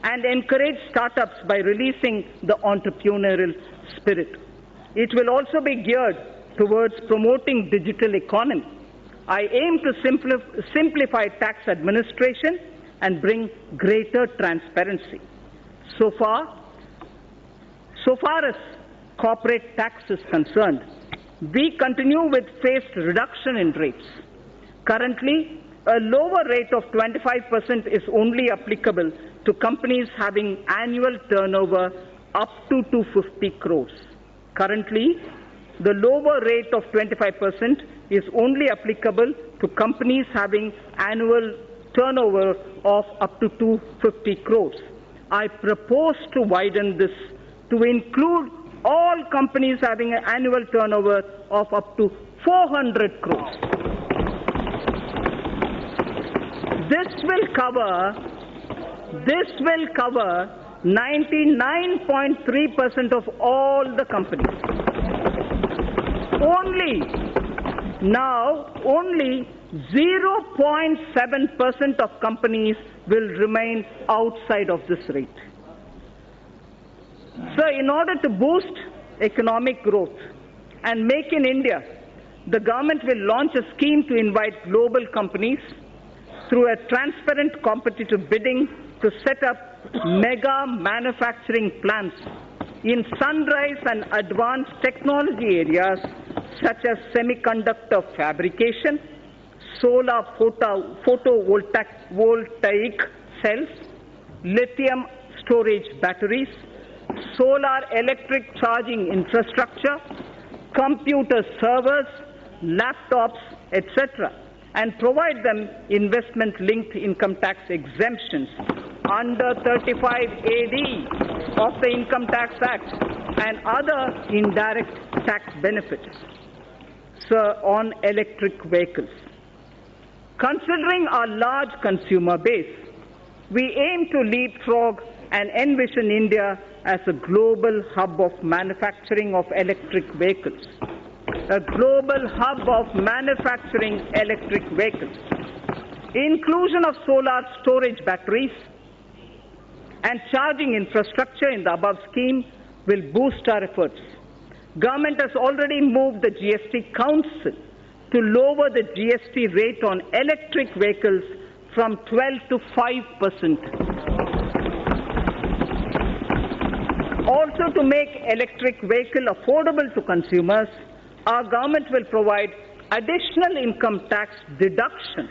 and encourage startups by releasing the entrepreneurial spirit. It will also be geared towards promoting digital economy. I aim to simplify tax administration and bring greater transparency. So far as corporate tax is concerned, we continue with phased reduction in rates. Currently, a lower rate of 25% is only applicable to companies having annual turnover up to 250 crores. Currently, the lower rate of 25% is only applicable to companies having annual turnover of up to 250 crores. I propose to widen this to include all companies having an annual turnover of up to 400 crores. This will cover 99.3% of all the companies. Only 0.7% of companies will remain outside of this rate. So in order to boost economic growth and make in India, the government will launch a scheme to invite global companies through a transparent competitive bidding to set up mega manufacturing plants in sunrise and advanced technology areas such as semiconductor fabrication, solar photovoltaic cells, lithium storage batteries, solar electric charging infrastructure, computer servers, laptops, etc., and provide them investment-linked income tax exemptions under 35AD of the Income Tax Act and other indirect tax benefits. Sir, on electric vehicles. Considering our large consumer base, we aim to leapfrog and envision India as a global hub of manufacturing of electric vehicles. A global hub of manufacturing electric vehicles. Inclusion of solar storage batteries and charging infrastructure in the above scheme will boost our efforts. Government has already moved the GST Council to lower the GST rate on electric vehicles from 12 to 5%. Also, to make electric vehicle affordable to consumers, our government will provide additional income tax deduction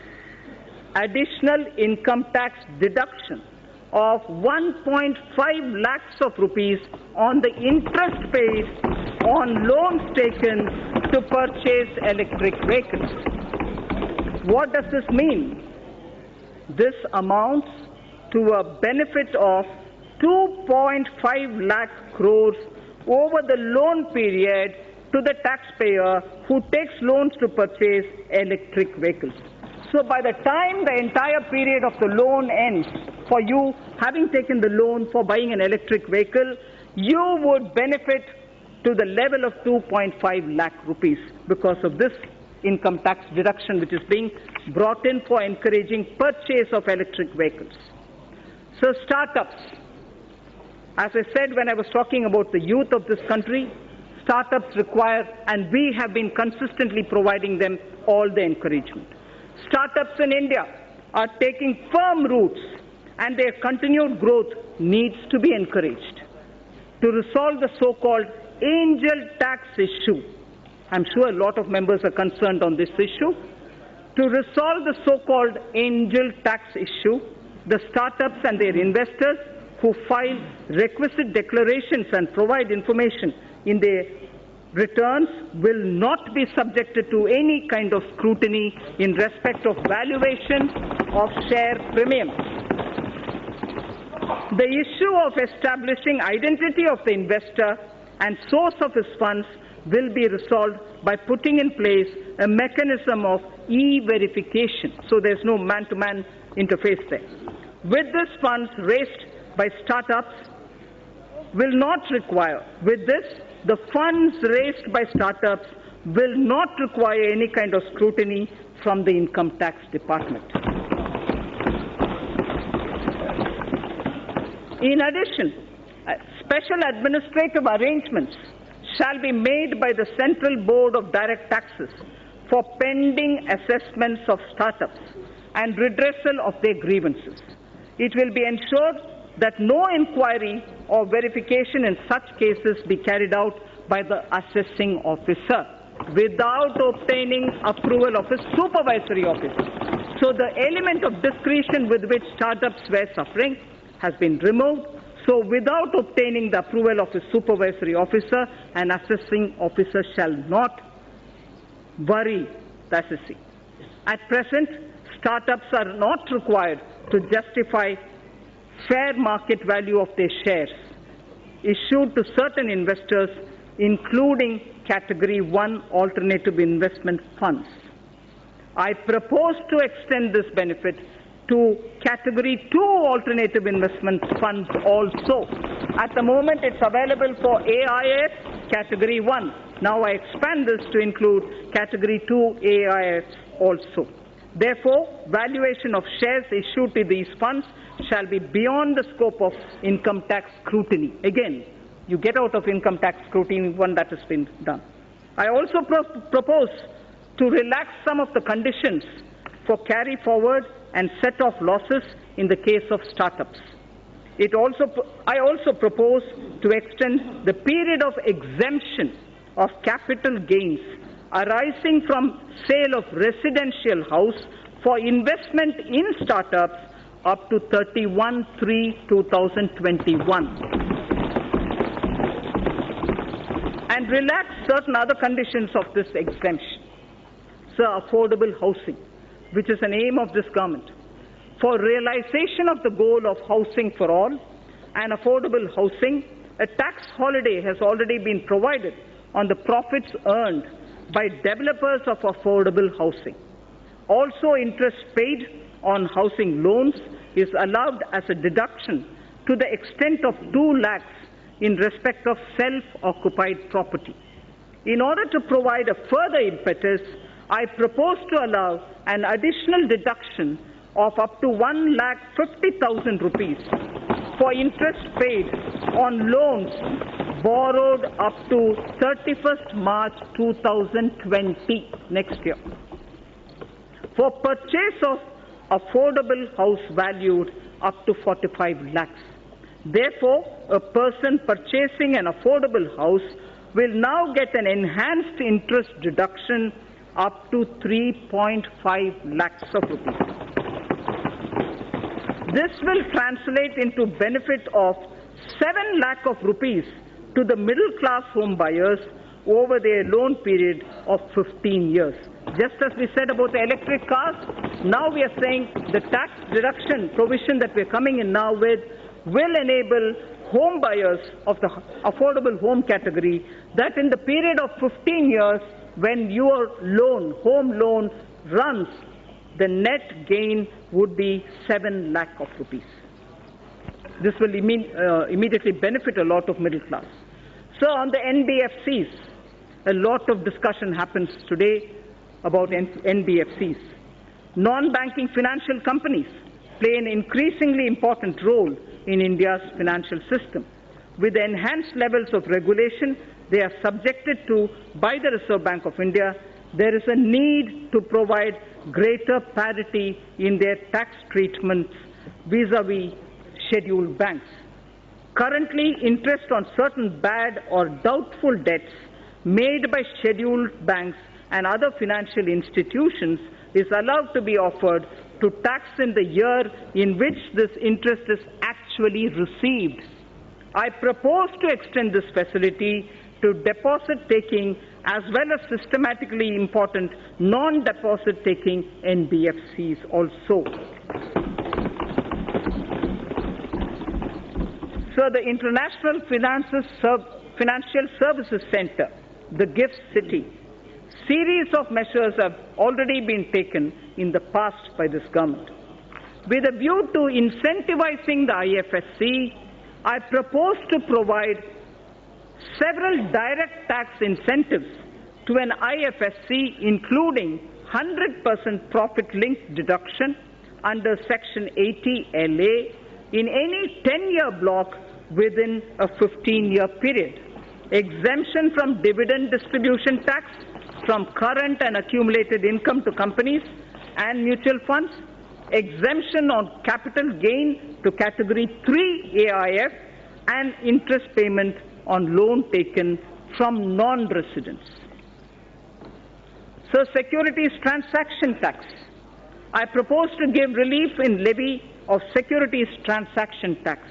of 1.5 lakhs of rupees on the interest paid on loans taken to purchase electric vehicles. What does this mean? This amounts to a benefit of 2.5 lakh crores over the loan period to the taxpayer who takes loans to purchase electric vehicles. So by the time the entire period of the loan ends, for you having taken the loan for buying an electric vehicle, you would benefit to the level of 2.5 lakh rupees because of this income tax deduction which is being brought in for encouraging purchase of electric vehicles. So startups, as I said when I was talking about the youth of this country, startups require, and we have been consistently providing them all the encouragement. Startups in India are taking firm roots and their continued growth needs to be encouraged. To resolve the so-called angel tax issue, I'm sure a lot of members are concerned on this issue. To resolve the so-called angel tax issue, the startups and their investors who file requisite declarations and provide information in their returns will not be subjected to any kind of scrutiny in respect of valuation of share premiums. The issue of establishing identity of the investor and source of his funds will be resolved by putting in place a mechanism of e-verification, so there's no man-to-man interface there. With this funds raised by startups will not require, the funds raised by startups will not require any kind of scrutiny from the Income Tax Department. In addition, special administrative arrangements shall be made by the Central Board of Direct Taxes for pending assessments of startups and redressal of their grievances. It will be ensured that no inquiry or verification in such cases be carried out by the assessing officer without obtaining approval of a supervisory officer. So the element of discretion with which startups were suffering has been removed. So without obtaining the approval of a supervisory officer, an assessing officer shall not worry the assessee. At present, startups are not required to justify fair market value of their shares issued to certain investors, including Category 1 alternative investment funds. I propose to extend this benefit to Category 2 alternative investment funds also. At the moment, it's available for AIF Category 1. Now I expand this to include Category 2 AIF also. Therefore, valuation of shares issued to these funds shall be beyond the scope of income tax scrutiny. Again, you get out of income tax scrutiny when that has been done. I also propose to relax some of the conditions for carry forward and set off losses in the case of startups. I also propose to extend the period of exemption of capital gains arising from sale of residential house for investment in startups up to 31/3/2021 and relax certain other conditions of this exemption. So affordable housing, which is an aim of this government. For realization of the goal of housing for all and affordable housing, a tax holiday has already been provided on the profits earned by developers of affordable housing. Also, interest paid on housing loans is allowed as a deduction to the extent of 2 lakhs in respect of self-occupied property. In order to provide a further impetus, I propose to allow an additional deduction of up to 1,50,000 rupees for interest paid on loans borrowed up to 31st March 2020, next year, for purchase of affordable house valued up to 45 lakhs. Therefore, a person purchasing an affordable house will now get an enhanced interest deduction up to 3.5 lakhs of rupees. This will translate into benefit of 7 lakh of rupees to the middle class home buyers over their loan period of 15 years. Just as we said about the electric cars, now we are saying the tax deduction provision that we're coming in now with will enable home buyers of the affordable home category that in the period of 15 years, when your home loan runs, the net gain would be 7 lakh of rupees. This will immediately benefit a lot of middle class. So on the NBFCs, a lot of discussion happens today about NBFCs. Non-banking financial companies play an increasingly important role in India's financial system. With enhanced levels of regulation they are subjected to by the Reserve Bank of India, there is a need to provide greater parity in their tax treatments vis-à-vis scheduled banks. Currently, interest on certain bad or doubtful debts made by scheduled banks and other financial institutions is allowed to be offered to tax in the year in which this interest is actually received. I propose to extend this facility to deposit-taking as well as systematically important non-deposit-taking NBFCs also. So the International Financial Services Center, the GIFT City, series of measures have already been taken in the past by this government. With a view to incentivizing the IFSC, I propose to provide several direct tax incentives to an IFSC, including 100% profit-linked deduction under Section 80 LA in any 10-year block within a 15-year period, exemption from dividend distribution tax from current and accumulated income to companies and mutual funds, exemption on capital gain to Category 3 AIF, and interest payment on loan taken from non-residents. So, securities transaction tax. I propose to give relief in levy of securities transaction tax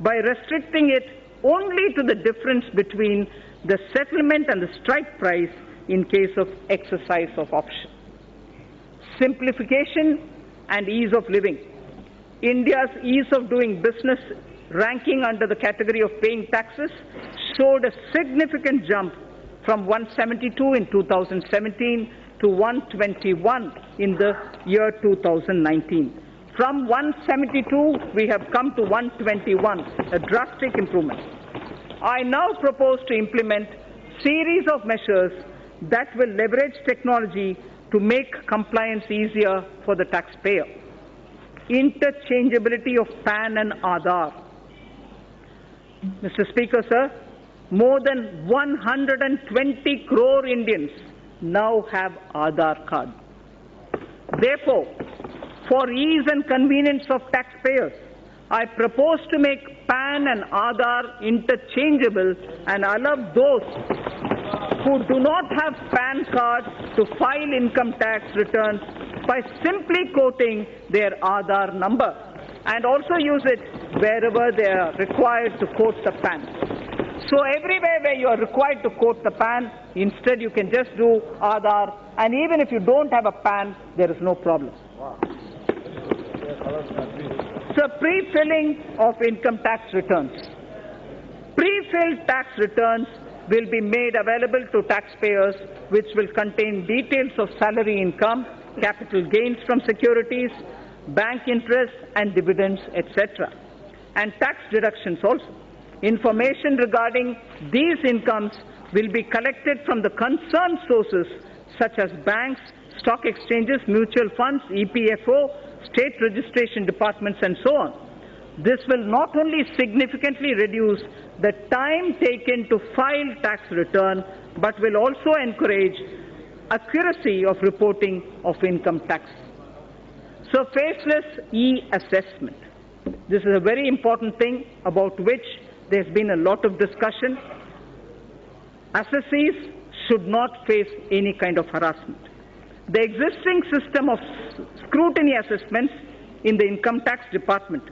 by restricting it only to the difference between the settlement and the strike price in case of exercise of option. Simplification and ease of living. India's ease of doing business ranking under the category of paying taxes showed a significant jump from 172 in 2017 to 121 in the year 2019. From 172, we have come to 121, a drastic improvement. I now propose to implement series of measures that will leverage technology to make compliance easier for the taxpayer. Interchangeability of PAN and Aadhaar. Mr. Speaker, sir, more than 120 crore Indians now have Aadhaar card. Therefore, for ease and convenience of taxpayers, I propose to make PAN and Aadhaar interchangeable and allow those who do not have PAN cards to file income tax returns by simply quoting their Aadhaar number, and also use it wherever they are required to quote the PAN. So everywhere where you are required to quote the PAN, instead you can just do Aadhaar, and even if you don't have a PAN, there is no problem. So pre-filling of income tax returns. Pre-filled tax returns will be made available to taxpayers, which will contain details of salary income, capital gains from securities, bank interest and dividends, etc. And tax deductions also. Information regarding these incomes will be collected from the concerned sources such as banks, stock exchanges, mutual funds, EPFO, state registration departments and so on. This will not only significantly reduce the time taken to file tax return, but will also encourage accuracy of reporting of income tax. So faceless e-assessment. This is a very important thing about which there's been a lot of discussion. Assessees should not face any kind of harassment. The existing system of scrutiny assessments in the income tax department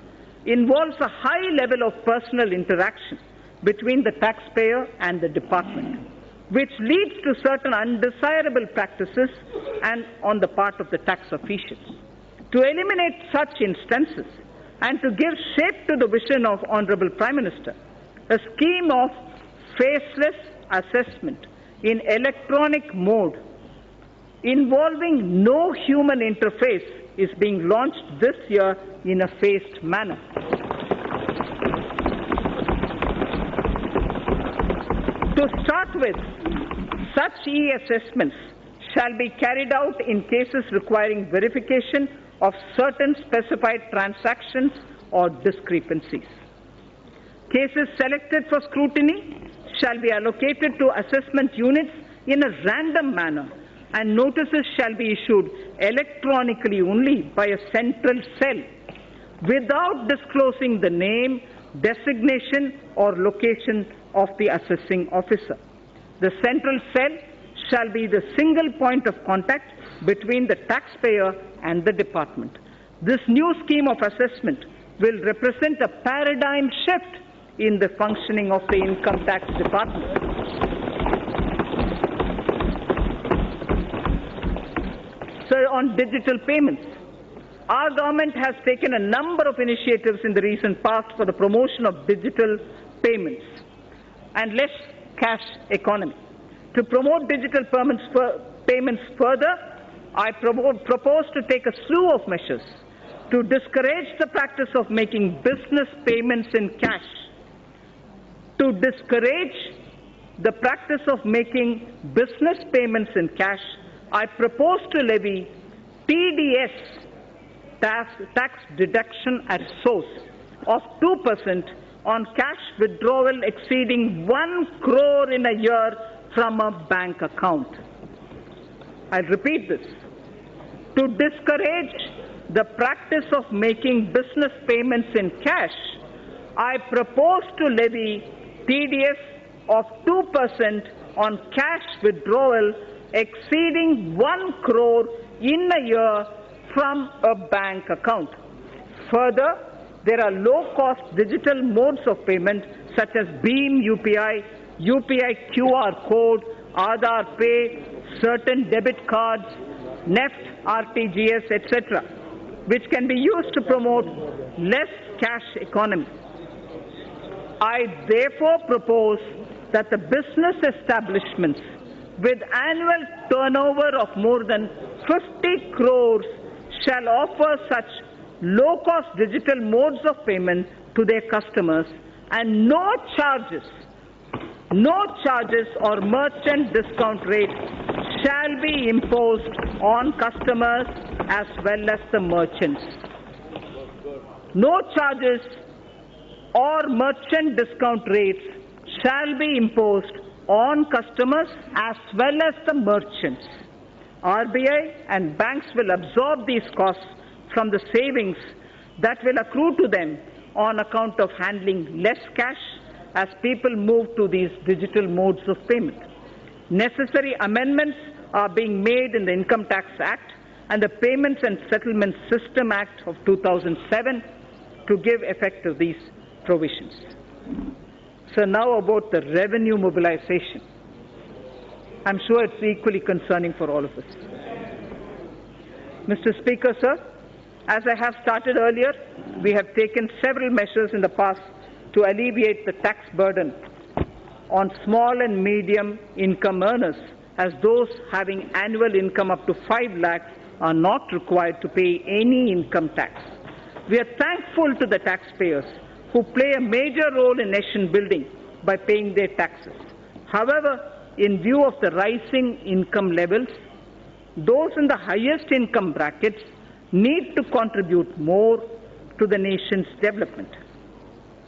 involves a high level of personal interaction between the taxpayer and the department, which leads to certain undesirable practices and on the part of the tax officials. To eliminate such instances and to give shape to the vision of Honorable Prime Minister, a scheme of faceless assessment in electronic mode involving no human interface is being launched this year in a phased manner. To start with, such e-assessments shall be carried out in cases requiring verification of certain specified transactions or discrepancies. Cases selected for scrutiny shall be allocated to assessment units in a random manner, and notices shall be issued electronically only by a central cell without disclosing the name, designation or location of the assessing officer. The central cell shall be the single point of contact between the taxpayer and the department. This new scheme of assessment will represent a paradigm shift in the functioning of the income tax department. So on digital payments, our government has taken a number of initiatives in the recent past for the promotion of digital payments and less cash economy. To promote digital payments further, I propose to take a slew of measures to discourage the practice of making business payments in cash. To discourage the practice of making business payments in cash, I propose to levy TDS, tax deduction at source, of 2% on cash withdrawal exceeding 1 crore in a year from a bank account. I'll repeat this. To discourage the practice of making business payments in cash, I propose to levy TDS, of 2% on cash withdrawal exceeding 1 crore in a year from a bank account. Further, there are low-cost digital modes of payment such as Beam UPI, UPI QR code, Aadhaar Pay, certain debit cards, NEFT, RTGS, etc., which can be used to promote less cash economy. I therefore propose that the business establishments with annual turnover of more than 50 crores shall offer such low-cost digital modes of payment to their customers, and no charges or merchant discount rates shall be imposed on customers as well as the merchants. No charges or merchant discount rates shall be imposed on customers as well as the merchants. RBI and banks will absorb these costs from the savings that will accrue to them on account of handling less cash as people move to these digital modes of payment. Necessary amendments are being made in the Income Tax Act and the Payments and Settlement System Act of 2007 to give effect to these provisions. So now about the revenue mobilization. I'm sure it's equally concerning for all of us. Mr. Speaker, sir, as I have started earlier, we have taken several measures in the past to alleviate the tax burden on small and medium income earners, as those having annual income up to 5 lakhs are not required to pay any income tax. We are thankful to the taxpayers who play a major role in nation building by paying their taxes. However, in view of the rising income levels, those in the highest income brackets need to contribute more to the nation's development.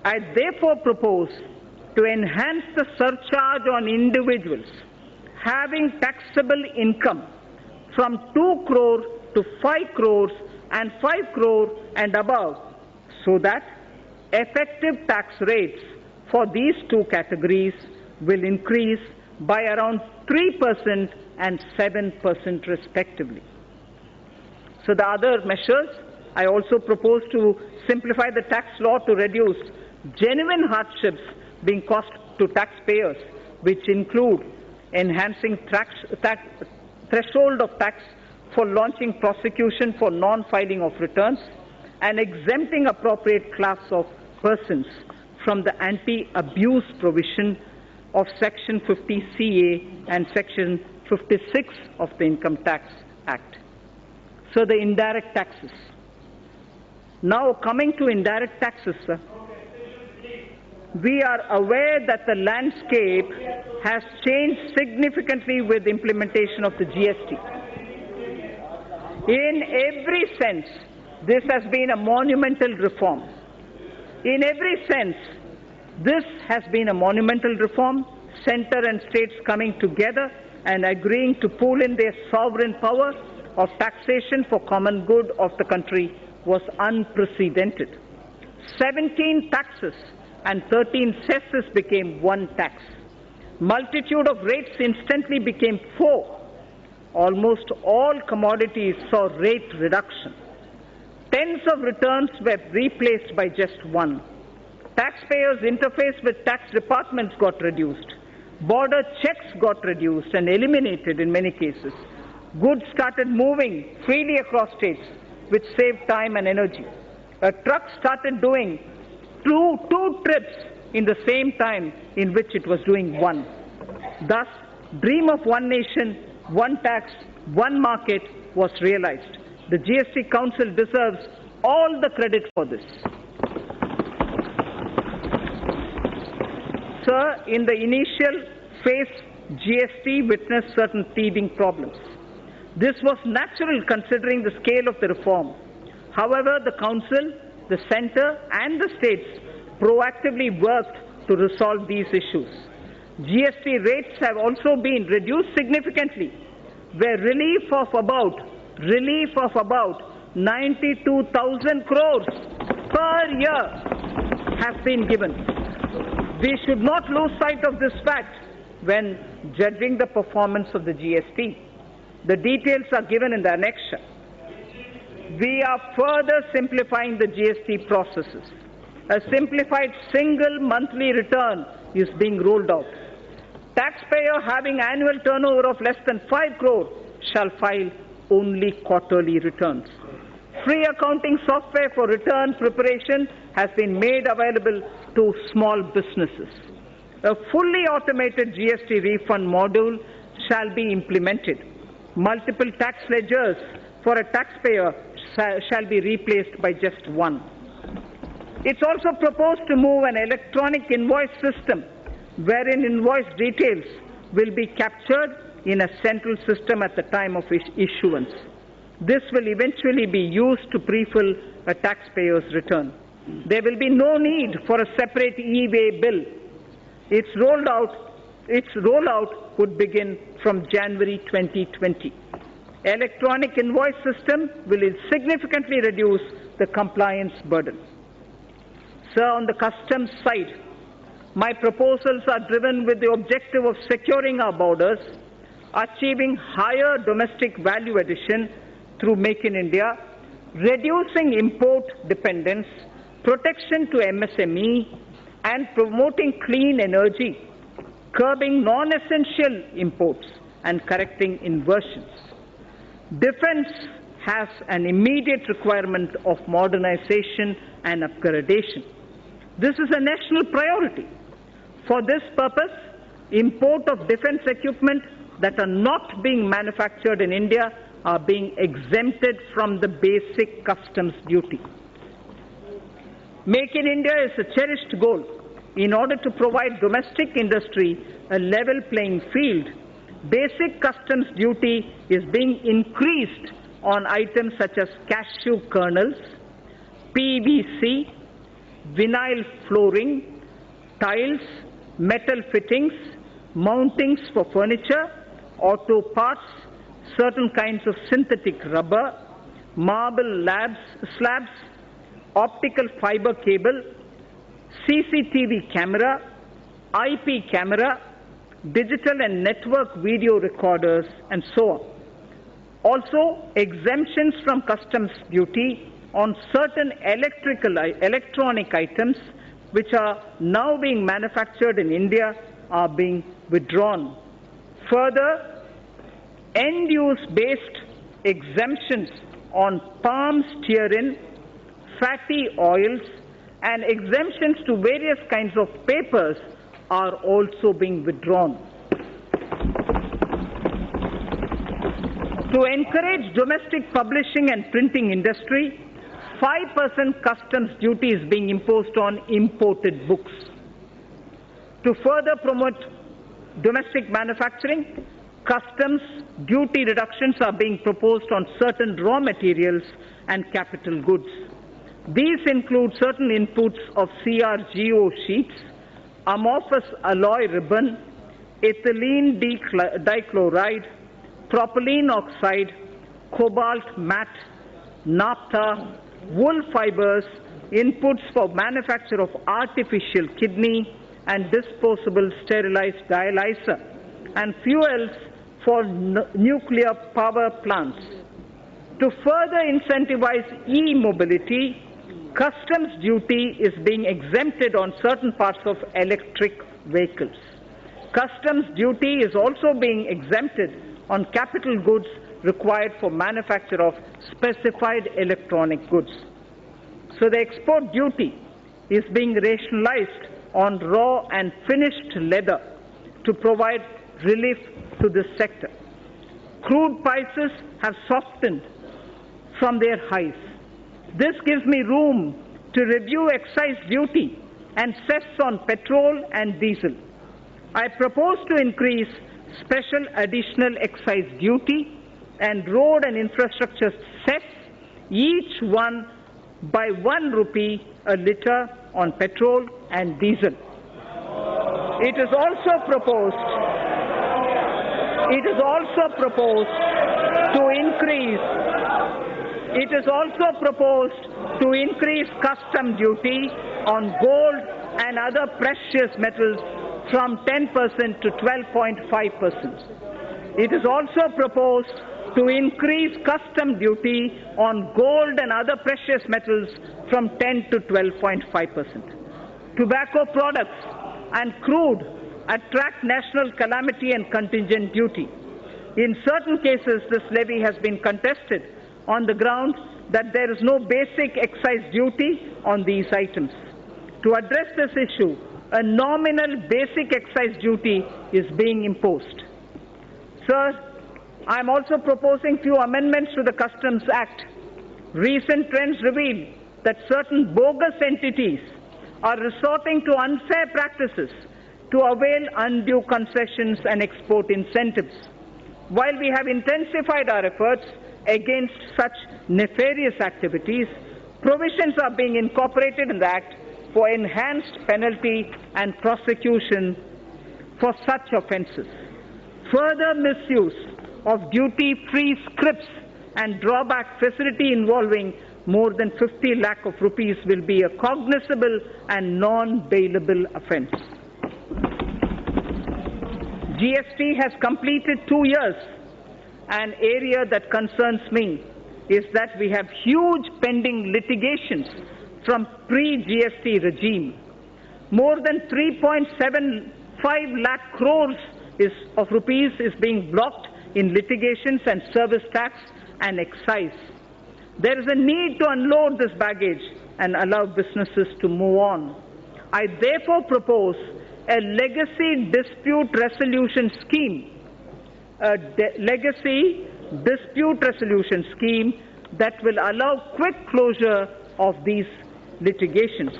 I therefore propose to enhance the surcharge on individuals having taxable income from 2 crore to 5 crores and 5 crore and above, so that effective tax rates for these two categories will increase by around 3% and 7% respectively. So the other measures, I also propose to simplify the tax law to reduce genuine hardships being caused to taxpayers, which include enhancing threshold of tax for launching prosecution for non-filing of returns and exempting appropriate class of persons from the anti-abuse provision of Section 50CA and Section 56 of the Income Tax Act. So the indirect taxes. Now coming to indirect taxes, sir. We are aware that the landscape has changed significantly with the implementation of the GST. In every sense, this has been a monumental reform. In every sense, this has been a monumental reform, center and states coming together and agreeing to pool in their sovereign power of taxation for common good of the country was unprecedented. 17 taxes and 13 cesses became one tax. Multitude of rates instantly became 4. Almost all commodities saw rate reduction. Tens of returns were replaced by just one. Taxpayers' interface with tax departments got reduced. Border checks got reduced and eliminated in many cases. Goods started moving freely across states, which saved time and energy. A truck started doing two trips in the same time in which it was doing one. Thus, dream of one nation, one tax, one market was realized. The GST Council deserves all the credit for this. Sir, in the initial phase, GST witnessed certain teething problems. This was natural considering the scale of the reform. However, the Council, the Centre and the states proactively worked to resolve these issues. GST rates have also been reduced significantly, where relief of about 92,000 crores per year has been given. We should not lose sight of this fact when judging the performance of the GST. The details are given in the annexure. We are further simplifying the GST processes. A simplified single monthly return is being rolled out. Taxpayer having annual turnover of less than 5 crore shall file only quarterly returns. Free accounting software for return preparation has been made available to small businesses. A fully automated GST refund module shall be implemented. Multiple tax ledgers for a taxpayer shall be replaced by just one. It's also proposed to move an electronic invoice system wherein invoice details will be captured in a central system at the time of issuance. This will eventually be used to pre-fill a taxpayer's return. There will be no need for a separate e-way bill. Its rollout would begin from January 2020. Electronic invoice system will significantly reduce the compliance burden. Sir, on the customs side, my proposals are driven with the objective of securing our borders, achieving higher domestic value addition through Make in India, reducing import dependence, protection to MSME, and promoting clean energy, curbing non-essential imports, and correcting inversions. Defense has an immediate requirement of modernization and upgradation. This is a national priority. For this purpose, import of defense equipment that are not being manufactured in India are being exempted from the basic customs duty. Make in India is a cherished goal. In order to provide domestic industry a level playing field, basic customs duty is being increased on items such as cashew kernels, PVC, vinyl flooring, tiles, metal fittings, mountings for furniture, auto parts, certain kinds of synthetic rubber, marble slabs, optical fiber cable, CCTV camera, IP camera, digital and network video recorders, and so on. Also, exemptions from customs duty on certain electronic items which are now being manufactured in India are being withdrawn. Further, end-use based exemptions on palm stearin, fatty oils, and exemptions to various kinds of papers are also being withdrawn. To encourage domestic publishing and printing industry, 5% customs duty is being imposed on imported books. To further promote domestic manufacturing, customs duty reductions are being proposed on certain raw materials and capital goods. These include certain inputs of CRGO sheets, amorphous alloy ribbon, ethylene dichloride, propylene oxide, cobalt matte, naphtha, wool fibers, inputs for manufacture of artificial kidney and disposable sterilized dialyzer, and fuels for nuclear power plants. To further incentivize e-mobility, customs duty is being exempted on certain parts of electric vehicles. Customs duty is also being exempted on capital goods required for manufacture of specified electronic goods. So the export duty is being rationalized on raw and finished leather to provide relief to this sector. Crude prices have softened from their highs. This gives me room to review excise duty and cess on petrol and diesel. I propose to increase special additional excise duty and road and infrastructure cess, each one by 1 rupee a litre on petrol and diesel. It is also proposed to increase custom duty on gold, and other precious metals from 10% to 12.5%. It is also proposed to increase custom duty on gold and other precious metals from 10 to 12.5%. Tobacco products and crude attract national calamity and contingent duty. In certain cases, this levy has been contested on the ground that there is no basic excise duty on these items. To address this issue, a nominal basic excise duty is being imposed. Sir, I am also proposing few amendments to the Customs Act. Recent trends reveal that certain bogus entities are resorting to unfair practices to avail undue concessions and export incentives. While we have intensified our efforts against such nefarious activities, provisions are being incorporated in the Act for enhanced penalty and prosecution for such offences. Further misuse of duty-free scrips and drawback facility involving more than 50 lakh of rupees will be a cognizable and non-bailable offence. GST has completed 2 years. An area that concerns me is that we have huge pending litigations from pre-GST regime. More than 3.75 lakh crores of rupees is being blocked in litigations and service tax and excise. There is a need to unload this baggage and allow businesses to move on. I therefore propose a legacy dispute resolution scheme, that will allow quick closure of these litigations.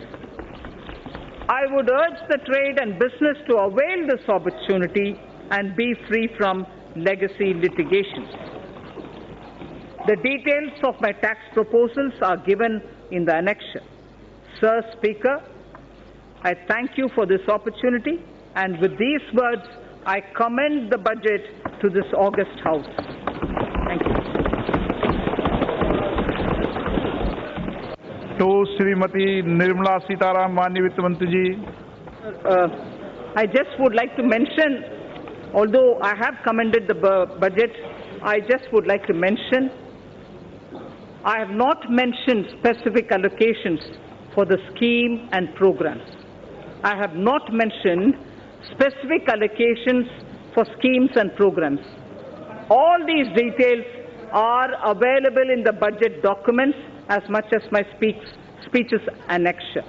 I would urge the trade and business to avail this opportunity and be free from legacy litigations. The details of my tax proposals are given in the annexure. Sir Speaker, I thank you for this opportunity, and with these words, I commend the budget to this august House. Thank you. To Srimati Nirmala Sitaram, Manya Vitt Mantri ji. I just would like to mention, although I have commended the budget, I just would like to mention, I have not mentioned specific allocations for the scheme and programs. I have not mentioned specific allocations for schemes and programs. All these details are available in the budget documents as much as my speech's annexure.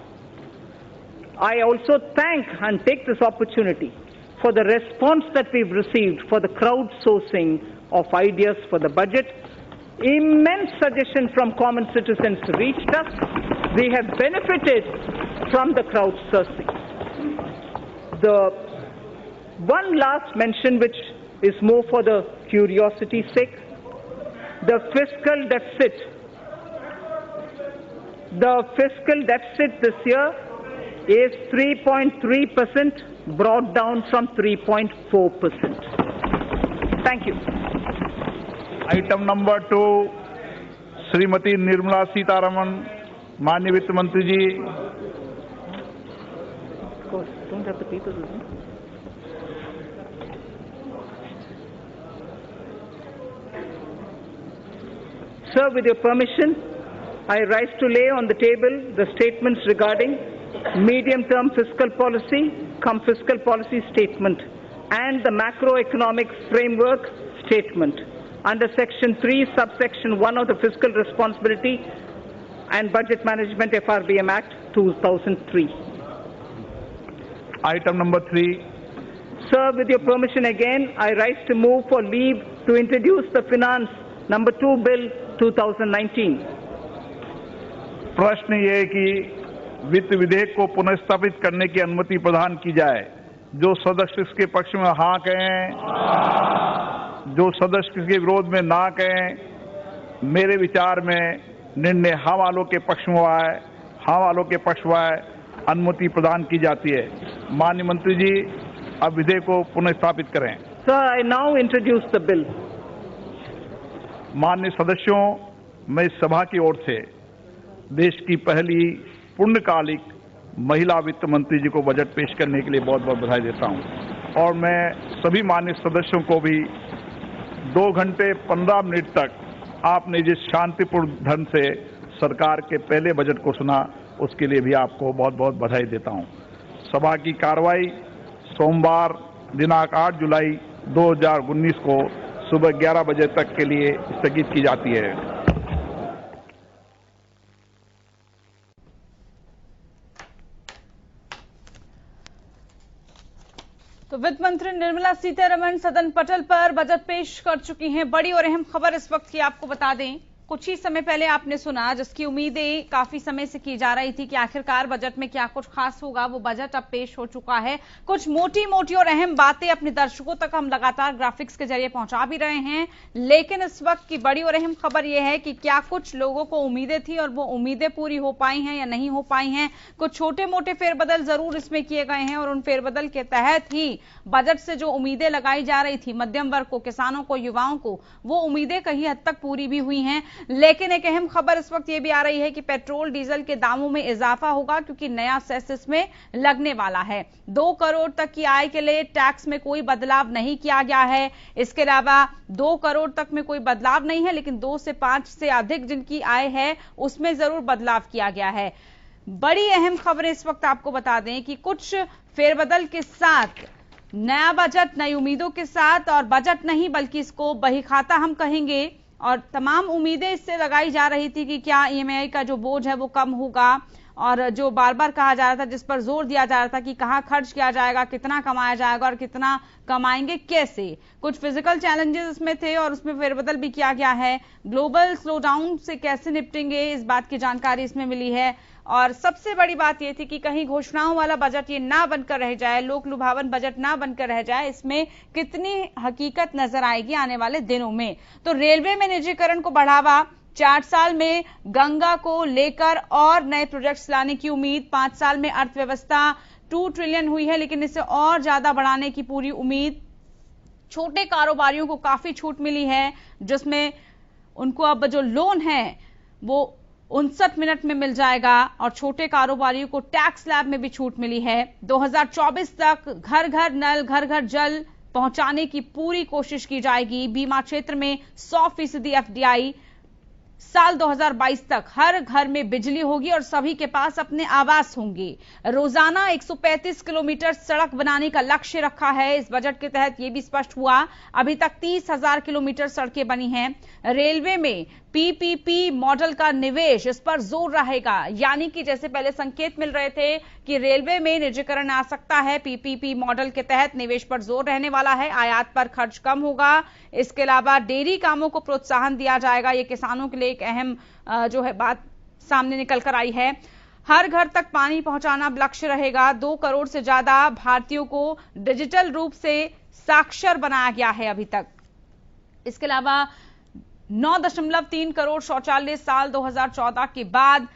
I also thank and take this opportunity for the response that we've received for the crowdsourcing of ideas for the budget. Immense suggestions from common citizens reached us. We have benefited from the crowdsourcing. The one last mention, which is more for the curiosity's sake, the fiscal deficit. The fiscal deficit this year is 3.3%, brought down from 3.4%. Thank you. Item number 2, Srimati Nirmala Sitaraman, Manya Vitt Mantri ji. Of course, don't have the papers with me. Sir, with your permission, I rise to lay on the table the statements regarding medium-term fiscal policy, fiscal policy statement, and the macroeconomic framework statement under Section 3, Subsection 1 of the Fiscal Responsibility and Budget Management FRBM Act 2003. Item number 3. Sir, with your permission again, I rise to move for leave to introduce the Finance number 2 Bill 2019. प्रश्न ये है कि वित्त विधेयक को पुनर्स्थापित करने की अनुमति प्रदान की जाए। जो सदस्य इसके पक्ष में हाँ कहें, जो सदस्य इसके विरोध में ना कहें, मेरे विचार में निर्णय हाँ वालों के पक्ष में हुआ है, हाँ वालों के पक्ष हुआ है, अनुमति प्रदान की जाती है। माननीय मंत्री जी, अब विधेयक को पुनर्स्थापित करें। Sir, I now introduce the bill. माननीय सदस्यों, मैं इस सभा की ओर से देश की पहली पूर्णकालिक महिला वित्त मंत्री जी को बजट पेश करने के लिए बहुत बहुत बधाई देता हूं। और मैं सभी माननीय सदस्यों को भी 2 घंटे 15 मिनट तक आपने जिस शांतिपूर्ण ढंग से सरकार के पहले बजट को सुना, उसके लिए भी आपको बहुत बहुत बधाई देता हूं। सभा की कार्रवाई सोमवार दिनांक 8 जुलाई 2019 को सुबह 11 बजे तक के लिए स्थगित की जाती है। तो वित्त मंत्री निर्मला सीतारमण सदन पटल पर बजट पेश कर चुकी हैं। बड़ी और अहम खबर इस वक्त की आपको बता दें, कुछ ही समय पहले आपने सुना, जिसकी उम्मीदें काफी समय से की जा रही थी कि आखिरकार बजट में क्या कुछ खास होगा, वो बजट अब पेश हो चुका है। कुछ मोटी मोटी और अहम बातें अपने दर्शकों तक हम लगातार ग्राफिक्स के जरिए पहुंचा भी रहे हैं, लेकिन इस वक्त की बड़ी और अहम खबर यह है कि क्या कुछ लोगों को उम्मीदें थी और वो उम्मीदें पूरी हो पाई हैं या नहीं हो पाई हैं। कुछ छोटे मोटे फेरबदल जरूर इसमें किए गए हैं और उन फेरबदल के तहत ही बजट से जो उम्मीदें लगाई जा रही थी मध्यम वर्ग को, किसानों को, युवाओं को, वो उम्मीदें कहीं हद तक पूरी भी हुई हैं। लेकिन एक अहम खबर इस वक्त ये भी आ रही है कि पेट्रोल डीजल के दामों में इजाफा होगा, क्योंकि नया सेस इसमें लगने वाला है। 2 करोड़ तक की आय के लिए टैक्स में कोई बदलाव नहीं किया गया है। इसके अलावा 2 करोड़ तक में कोई बदलाव नहीं है, लेकिन 2 से 5 से अधिक जिनकी आय है उसमें जरूर बदलाव किया गया है। बड़ी अहम खबरें इस वक्त आपको बता दें कि कुछ फेरबदल के साथ नया बजट नई उम्मीदों के साथ, और बजट नहीं बल्कि इसको बहीखाता हम कहेंगे, और तमाम उम्मीदें इससे लगाई जा रही थी कि क्या ईएमआई का जो बोझ है वो कम होगा, और जो बार बार कहा जा रहा था, जिस पर जोर दिया जा रहा था कि कहां खर्च किया जाएगा, कितना कमाया जाएगा और कितना कमाएंगे कैसे। कुछ फिजिकल चैलेंजेस इसमें थे और उसमें फेरबदल भी किया गया है। ग्लोबल स्लोडाउन से कैसे निपटेंगे, इस बात की जानकारी इसमें मिली है। और सबसे बड़ी बात यह थी कि कहीं घोषणाओं वाला बजट ये ना बनकर रह जाए, लोक लुभावन बजट ना बनकर रह जाए, इसमें कितनी हकीकत नजर आएगी आने वाले दिनों में। तो रेलवे में निजीकरण को बढ़ावा, 4 साल में गंगा को लेकर और नए प्रोजेक्ट्स लाने की उम्मीद। 5 साल में अर्थव्यवस्था 2 ट्रिलियन हुई है, लेकिन इसे और ज्यादा बढ़ाने की पूरी उम्मीद। छोटे कारोबारियों को काफी छूट मिली है, जिसमें उनको अब जो लोन है वो 59 मिनट में मिल जाएगा, और छोटे कारोबारियों को टैक्स स्लैब में भी छूट मिली है। 2024 तक घर घर नल, घर घर जल पहुंचाने की पूरी कोशिश की जाएगी। बीमा क्षेत्र में 100% एफडीआई। साल 2022 तक हर घर में बिजली होगी और सभी के पास अपने आवास होंगे। रोजाना 135 किलोमीटर सड़क बनाने का लक्ष्य रखा है। इस बजट के तहत यह भी स्पष्ट हुआ, अभी तक 30,000 किलोमीटर सड़कें बनी हैं। रेलवे में पीपीपी मॉडल का निवेश, इस पर जोर रहेगा, यानी कि जैसे पहले संकेत मिल रहे थे कि रेलवे में निजीकरण आ सकता है, पीपीपी मॉडल के तहत निवेश पर जोर रहने वाला है। आयात पर खर्च कम होगा। इसके अलावा डेयरी कामों को प्रोत्साहन दिया जाएगा। ये किसानों के लिए एक अहम जो है बात सामने निकल कर आई है। हर घर तक पानी पहुंचाना लक्ष्य रहेगा। 2 करोड़ से ज्यादा भारतीयों को डिजिटल रूप से साक्षर बनाया गया है अभी तक। इसके अलावा 9.3 करोड़ शौचालय साल 2014 के बाद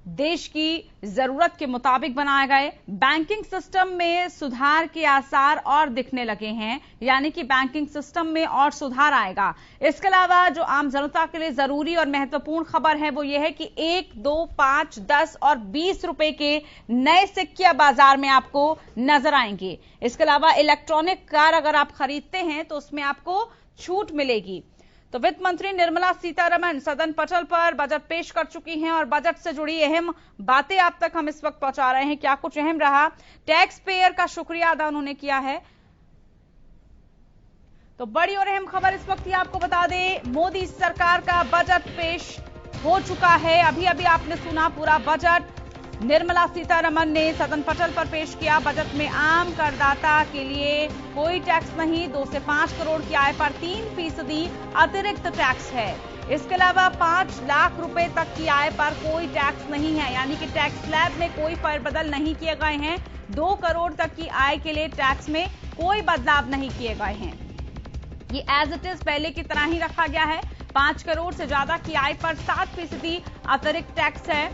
देश की जरूरत के मुताबिक बनाए गए। बैंकिंग सिस्टम में सुधार के आसार और दिखने लगे हैं, यानी कि बैंकिंग सिस्टम में और सुधार आएगा। इसके अलावा जो आम जनता के लिए जरूरी और महत्वपूर्ण खबर है वो ये है कि 1, 2, 5, 10 और 20 रुपए के नए सिक्के बाजार में आपको नजर आएंगे। इसके अलावा इलेक्ट्रॉनिक कार अगर आप खरीदते हैं तो उसमें आपको छूट मिलेगी। तो वित्त मंत्री निर्मला सीतारमण सदन पटल पर बजट पेश कर चुकी हैं और बजट से जुड़ी अहम बातें आप तक हम इस वक्त पहुंचा रहे हैं। क्या कुछ अहम रहा, टैक्स पेयर का शुक्रिया अदा उन्होंने किया है। तो बड़ी और अहम खबर इस वक्त ही आपको बता दें, मोदी सरकार का बजट पेश हो चुका है। अभी अभी आपने सुना पूरा बजट निर्मला सीतारमण ने सदन पटल पर पेश किया। बजट में आम करदाता के लिए कोई टैक्स नहीं। 2 से 5 करोड़ की आय पर 3% अतिरिक्त टैक्स है। इसके अलावा 5 लाख रुपए तक की आय पर कोई टैक्स नहीं है, यानी कि टैक्स स्लैब में कोई फेरबदल नहीं किए गए हैं। 2 करोड़ तक की आय के लिए टैक्स में कोई बदलाव नहीं किए गए हैं। ये एज इट इज पहले की तरह ही रखा गया है। 5 करोड़ से ज्यादा की आय पर 7% अतिरिक्त टैक्स है।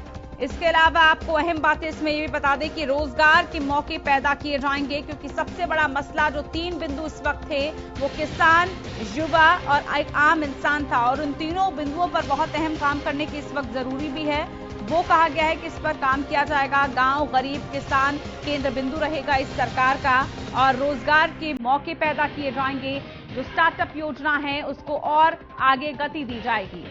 इसके अलावा आपको अहम बातें इसमें ये भी बता दें कि रोजगार के मौके पैदा किए जाएंगे, क्योंकि सबसे बड़ा मसला जो 3 बिंदु इस वक्त थे वो किसान, युवा और एक आम इंसान था, और उन तीनों बिंदुओं पर बहुत अहम काम करने की इस वक्त जरूरी भी है। वो कहा गया है कि इस पर काम किया जाएगा। गांव, गरीब, किसान केंद्र बिंदु रहेगा इस सरकार का और रोजगार के मौके पैदा किए जाएंगे। जो स्टार्टअप योजना है उसको और आगे गति दी जाएगी।